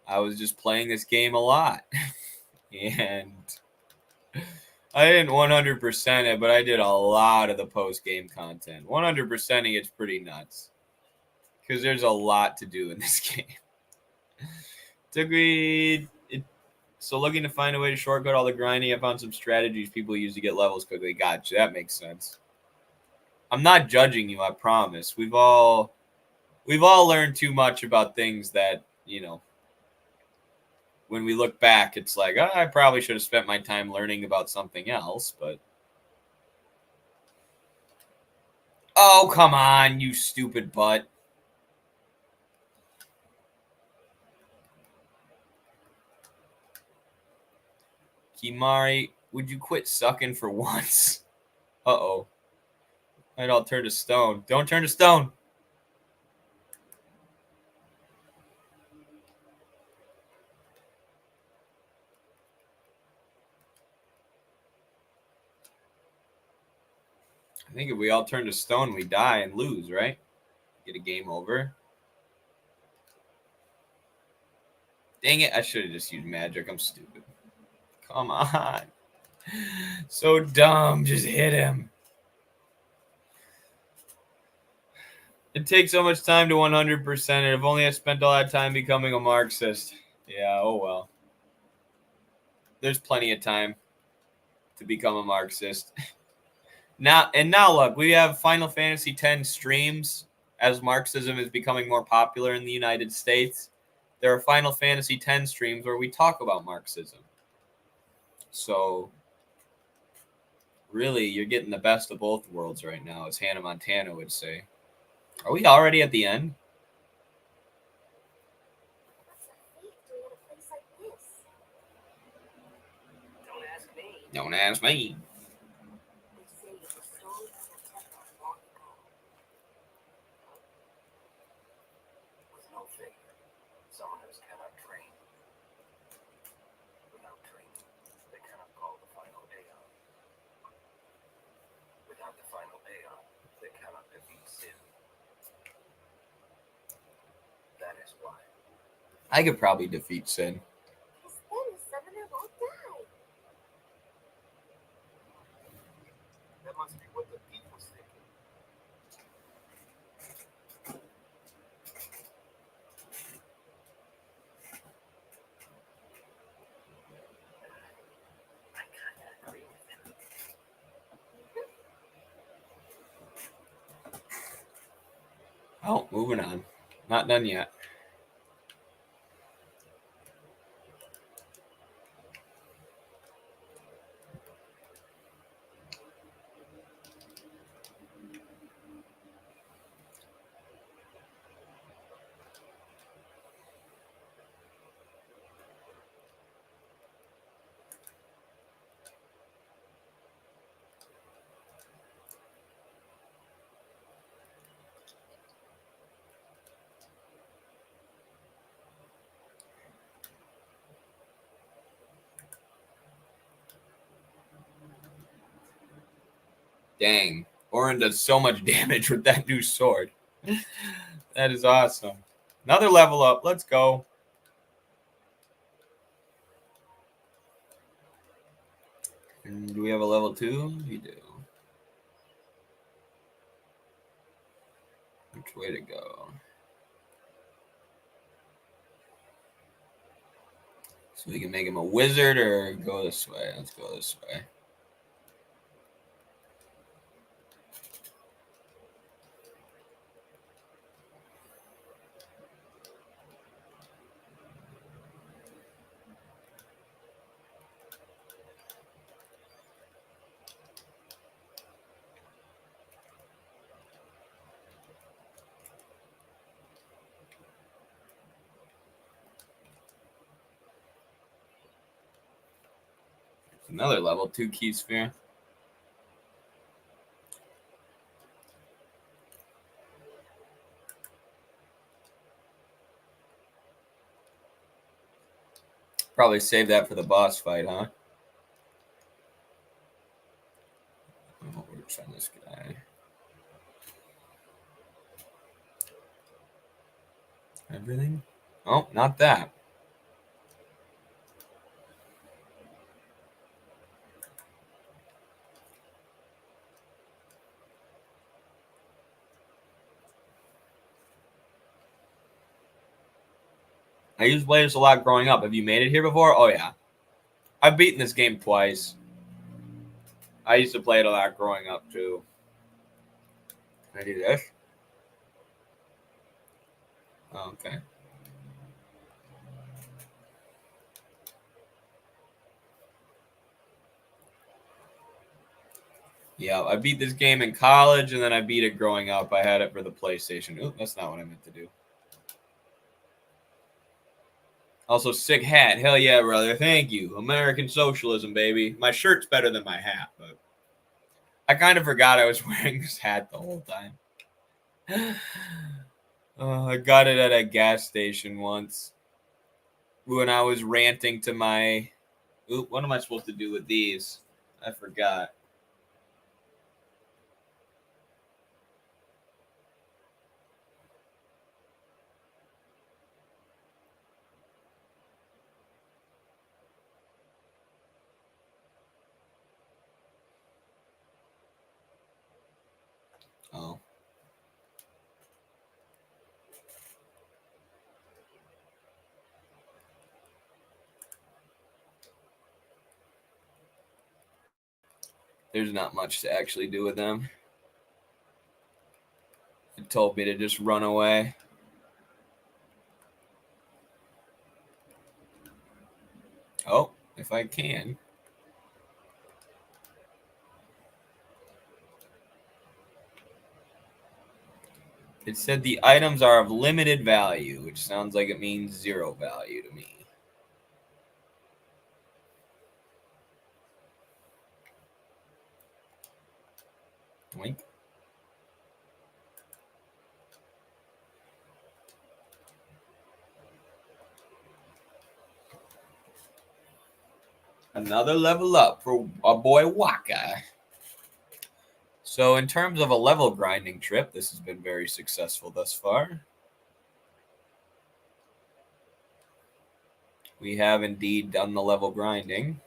I was just playing this game a lot. And I didn't 100% it, but I did a lot of the post-game content. 100%ing it's pretty nuts because there's a lot to do in this game. So looking to find a way to shortcut all the grinding, I found some strategies people use to get levels quickly. Gotcha, that makes sense. I'm not judging you, I promise. We've all learned too much about things that, you know, when we look back, it's like, oh, I probably should have spent my time learning about something else, but... Oh, come on, you stupid butt. Kimari, would you quit sucking for once? Uh-oh. Might all turn to stone. Don't turn to stone. I think if we all turn to stone, we die and lose, right? Get a game over. Dang it, I should have just used magic. I'm stupid. Come on. So dumb. Just hit him. It takes so much time to 100%, and if only I spent all that time becoming a Marxist. Yeah, oh well. There's plenty of time to become a Marxist. Now look, we have Final Fantasy X streams as Marxism is becoming more popular in the United States. There are Final Fantasy X streams where we talk about Marxism. So really, you're getting the best of both worlds right now, as Hannah Montana would say. Are we already at the end? What's a thief doing at a place like this? Don't ask me. Don't ask me. They say it was stolen from a temple long ago. With no faith, summoners cannot train. Without training, they cannot call the final Aeon. Without the final Aeon, they cannot defeat sin. That is why. I could probably defeat Sin. Because then the summoner won't die. That must be what the thief was thinking. I kind of agree with him. Oh, moving on. Not done yet. Dang. Orin does so much damage with that new sword. That is awesome. Another level up. Let's go. And do we have a level 2? We do. Which way to go? So we can make him a wizard or go this way. Let's go this way. Another level 2 key sphere. Probably save that for the boss fight, huh? What works on this guy? Everything? Oh, not that. I used to play this a lot growing up. Have you made it here before? Oh, yeah. I've beaten this game twice. I used to play it a lot growing up, too. Can I do this? Oh, okay. Yeah, I beat this game in college, and then I beat it growing up. I had it for the PlayStation. Oop, that's not what I meant to do. Also, sick hat. Hell yeah, brother. Thank you. American socialism, baby. My shirt's better than my hat, but I kind of forgot I was wearing this hat the whole time. I got it at a gas station once when I was ranting to my. Oop, what am I supposed to do with these? I forgot. Oh. There's not much to actually do with them. It told me to just run away. Oh, if I can. It said the items are of limited value, which sounds like it means 0 value to me. Oink. Another level up for our boy Waka. So in terms of a level grinding trip, this has been very successful thus far. We have indeed done the level grinding.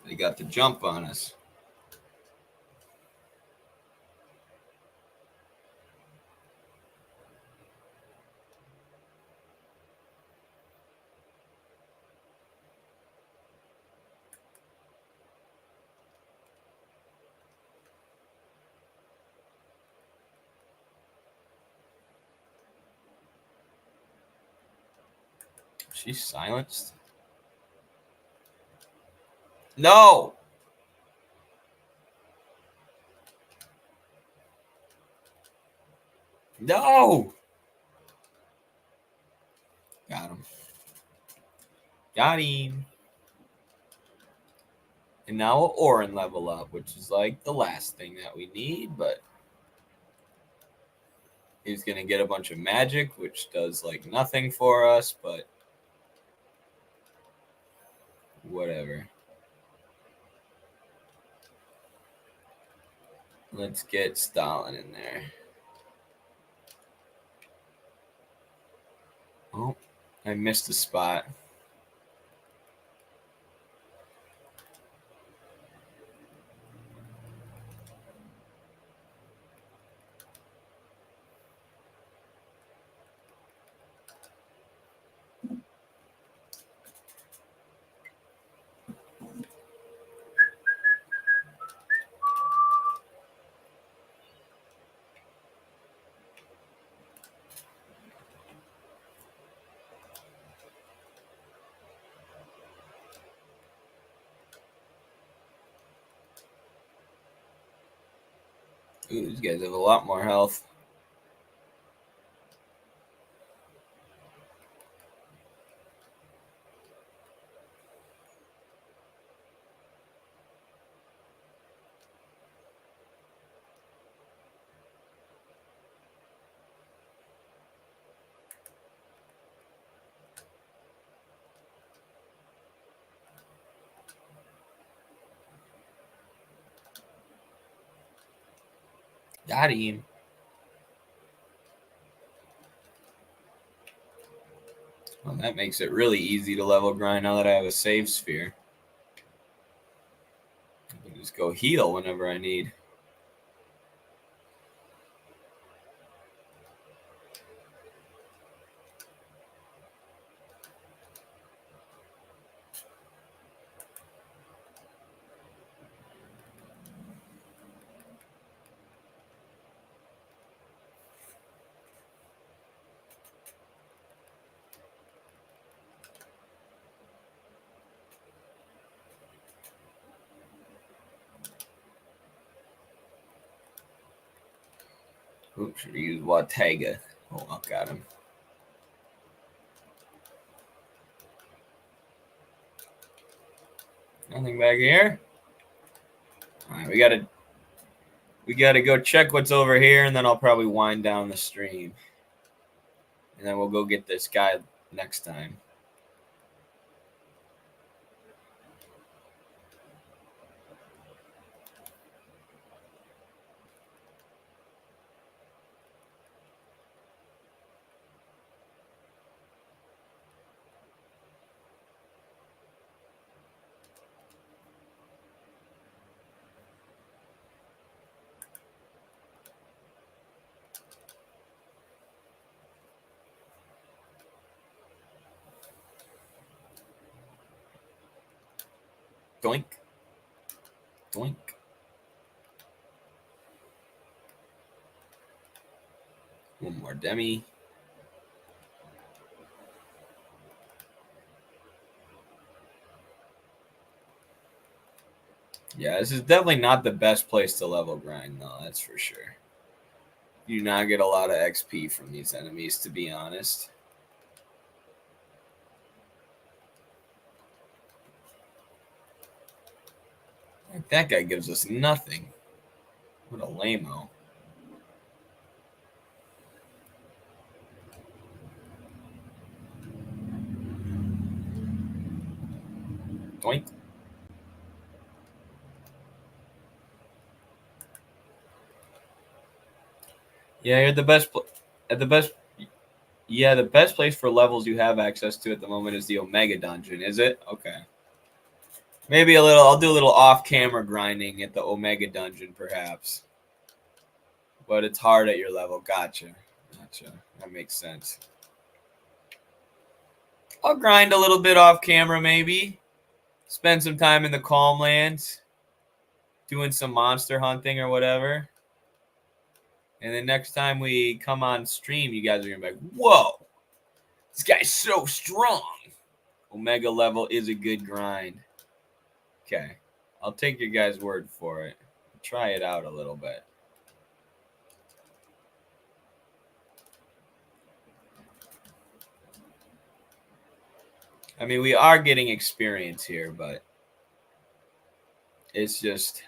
They got the jump on us. She's silenced. No! No! Got him. Got him. And now we'll Orin level up, which is like the last thing that we need, but he's going to get a bunch of magic, which does like nothing for us, but whatever. Let's get Stalin in there. Oh, I missed a spot. Ooh, these guys have a lot more health. Got him. Well, that makes it really easy to level grind now that I have a save sphere. I can just go heal whenever I need. Oops, should use Watega. Oh, I got him. Nothing back here. All right, we gotta go check what's over here, and then I'll probably wind down the stream, and then we'll go get this guy next time. Doink. Doink. One more demi. Yeah, this is definitely not the best place to level grind, though. That's for sure. You do not get a lot of XP from these enemies, to be honest. That guy gives us nothing. What a lame-o. Doink. Yeah, you're the best. At the best. Yeah, the best place for levels you have access to at the moment is the Omega Dungeon. Is it? Okay. Maybe a little. I'll do a little off-camera grinding at the Omega Dungeon, perhaps. But it's hard at your level. Gotcha. Gotcha. That makes sense. I'll grind a little bit off camera, maybe. Spend some time in the Calm Lands, doing some monster hunting or whatever. And then next time we come on stream, you guys are gonna be like, "Whoa, this guy's so strong." Omega level is a good grind. Okay, I'll take your guys' word for it. Try it out a little bit. I mean, we are getting experience here, but it's just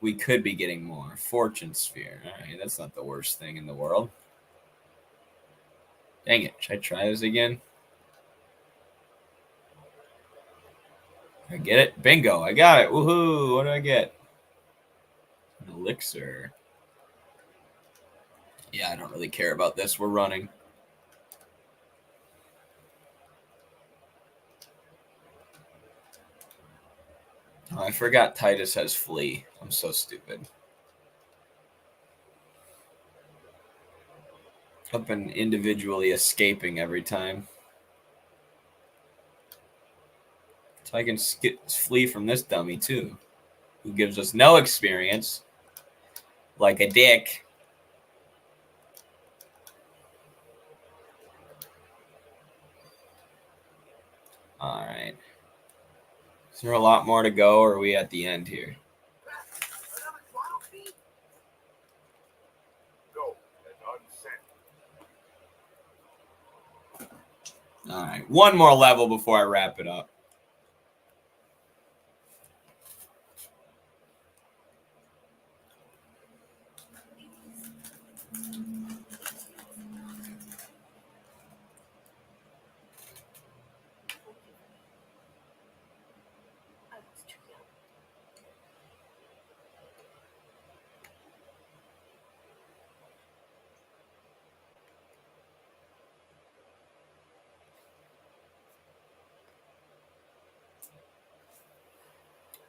we could be getting more. Fortune Sphere. All right, that's not the worst thing in the world. Dang it. Should I try this again? I get it. Bingo. I got it. Woohoo. What do I get? An elixir. Yeah, I don't really care about this. We're running. Oh, I forgot Titus has flee. I'm so stupid. I've been individually escaping every time. So I can flee from this dummy too, who gives us no experience. Like a dick. All right. Is there a lot more to go, or are we at the end here? Another trial fee? Go and unsend. All right. One more level before I wrap it up. I was too young.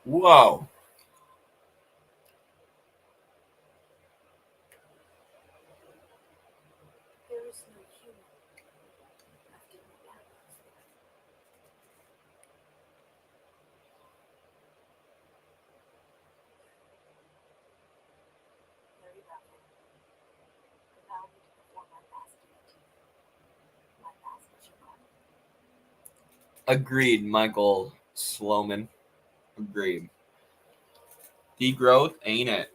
Whoa. There is no human left in the gallows. Very rapid. Allow me to perform my last duty. My last job. Agreed, Michael Sloman. Agreed. Degrowth, ain't it?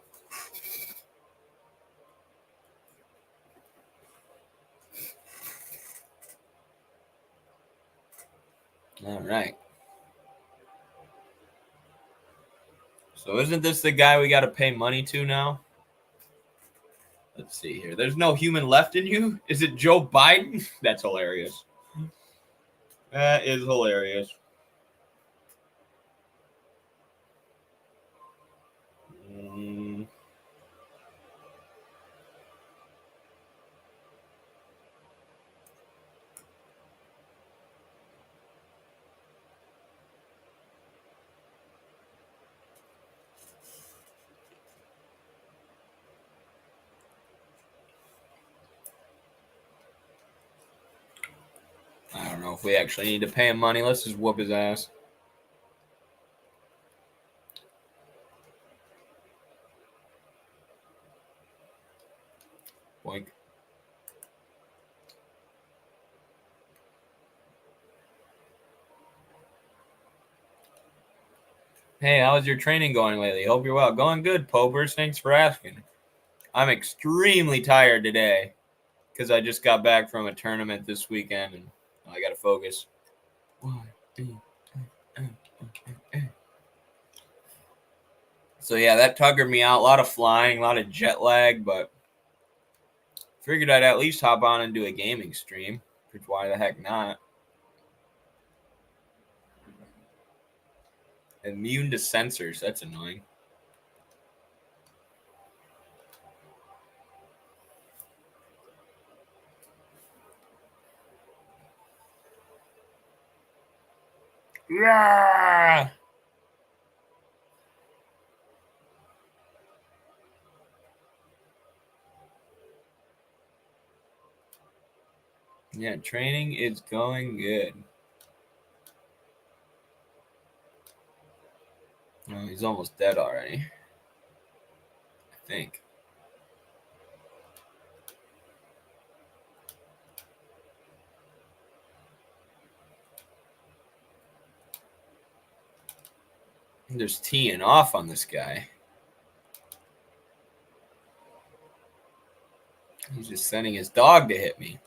All right. So isn't this the guy we got to pay money to now? Let's see here. There's no human left in you? Is it Joe Biden? That's hilarious. That is hilarious. I don't know if we actually need to pay him money. Let's just whoop his ass. Boink. Hey, how's your training going lately? Hope you're well. Going good, Popers. Thanks for asking. I'm extremely tired today because I just got back from a tournament this weekend and I got to focus. So yeah, that tuggered me out. A lot of flying, a lot of jet lag, but figured I'd at least hop on and do a gaming stream. Which why the heck not? Immune to sensors. That's annoying. Yeah. Yeah, training is going good. Oh, he's almost dead already. I think. There's teeing off on this guy. He's just sending his dog to hit me.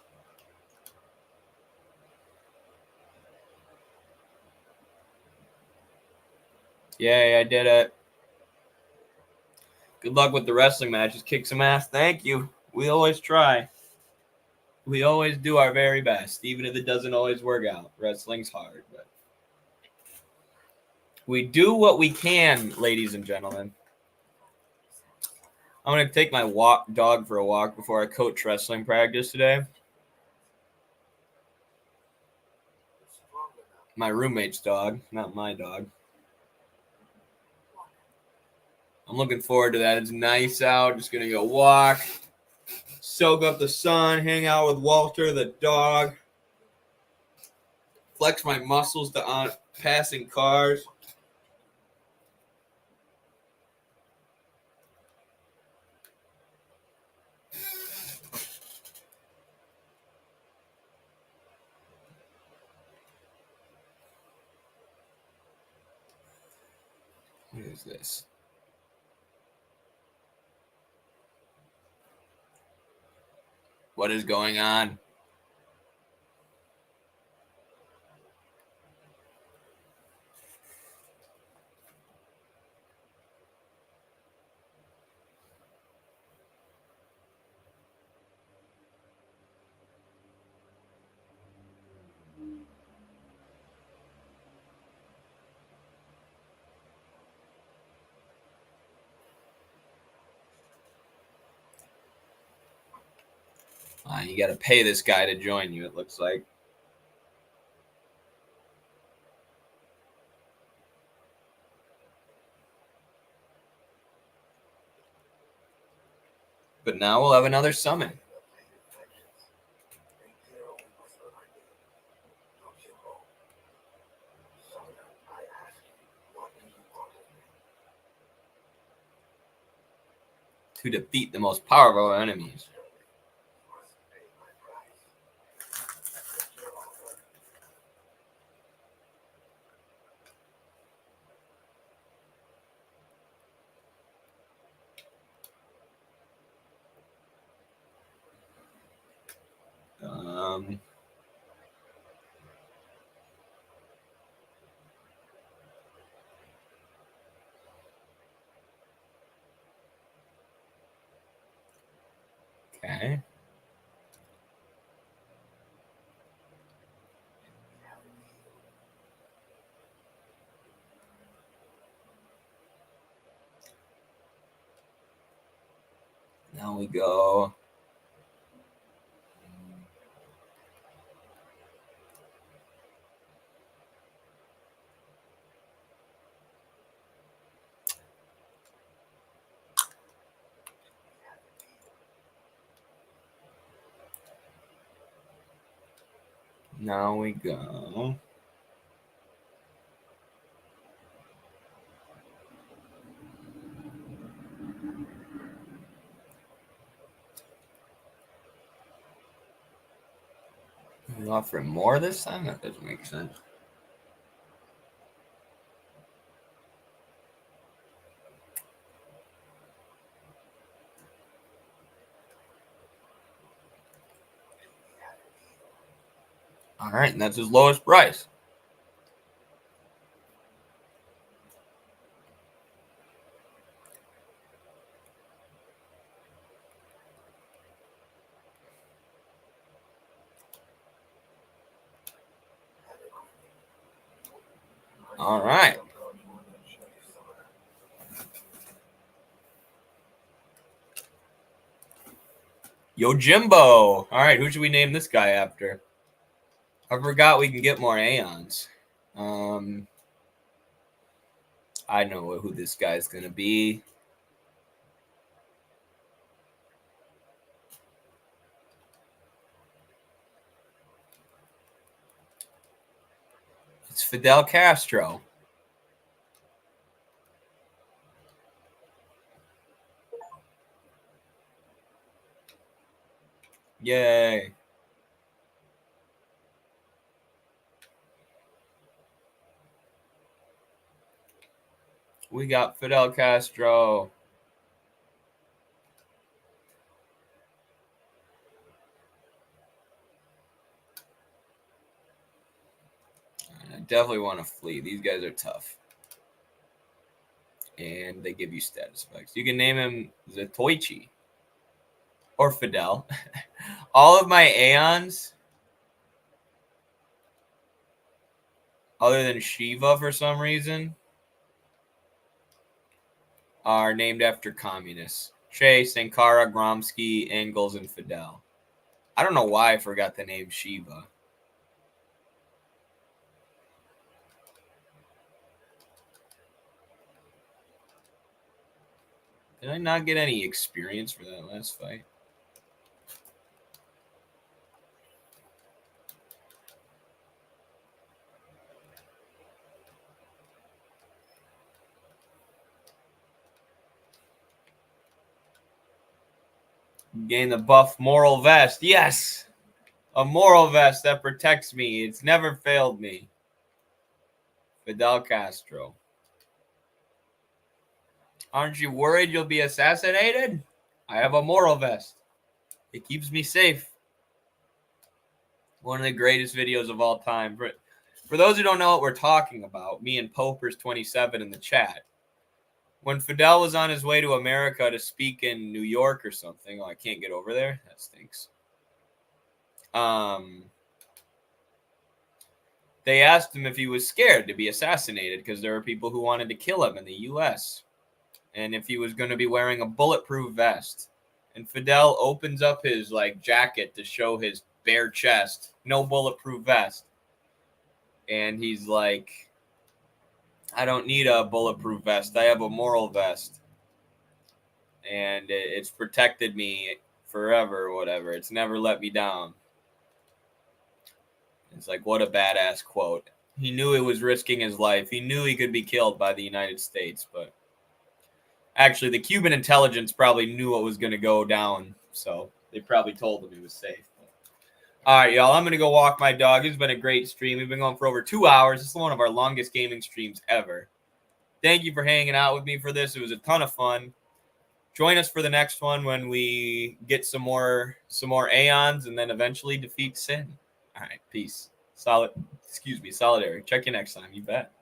Yay, I did it. Good luck with the wrestling matches. Kick some ass. Thank you. We always try. We always do our very best, even if it doesn't always work out. Wrestling's hard, but we do what we can, ladies and gentlemen. I'm going to take my dog for a walk before I coach wrestling practice today. My roommate's dog, not my dog. I'm looking forward to that. It's nice out. Just going to go walk, soak up the sun, hang out with Walter, the dog, flex my muscles to passing cars. What is this? What is going on? You got to pay this guy to join you, it looks like. But now we'll have another summon. To defeat the most powerful enemies. Now we go. Now we go. You offering more this time? That doesn't make sense. All right, and that's his lowest price. All right. Yo, Jimbo. All right, who should we name this guy after? I forgot we can get more Aeons. I know who this guy's going to be. It's Fidel Castro. Yay. We got Fidel Castro. I definitely want to flee. These guys are tough. And they give you status effects. You can name him Zatoichi or Fidel. All of my Aeons, other than Shiva for some reason, are named after communists. Che, Sankara, Gromsky, Engels, and Fidel. I don't know why I forgot the name Shiva. Did I not get any experience for that last fight? Gain the buff moral vest. Yes! A moral vest that protects me. It's never failed me. Fidel Castro. Aren't you worried you'll be assassinated? I have a moral vest. It keeps me safe. One of the greatest videos of all time. For those who don't know what we're talking about, me and Popers27 in the chat. When Fidel was on his way to America to speak in New York or something, I can't get over there. That stinks. They asked him if he was scared to be assassinated because there were people who wanted to kill him in the U.S. and if he was going to be wearing a bulletproof vest. And Fidel opens up his jacket to show his bare chest, no bulletproof vest. And he's like, I don't need a bulletproof vest. I have a moral vest. And it's protected me forever or whatever. It's never let me down. It's like, what a badass quote. He knew he was risking his life. He knew he could be killed by the United States, but actually the Cuban intelligence probably knew what was going to go down, so they probably told him he was safe. All right, y'all, I'm going to go walk my dog. It's been a great stream. We've been going for over 2 hours. This is one of our longest gaming streams ever. Thank you for hanging out with me for this. It was a ton of fun. Join us for the next one when we get some more Aeons and then eventually defeat Sin. All right, peace. Solidarity. Check you next time. You bet.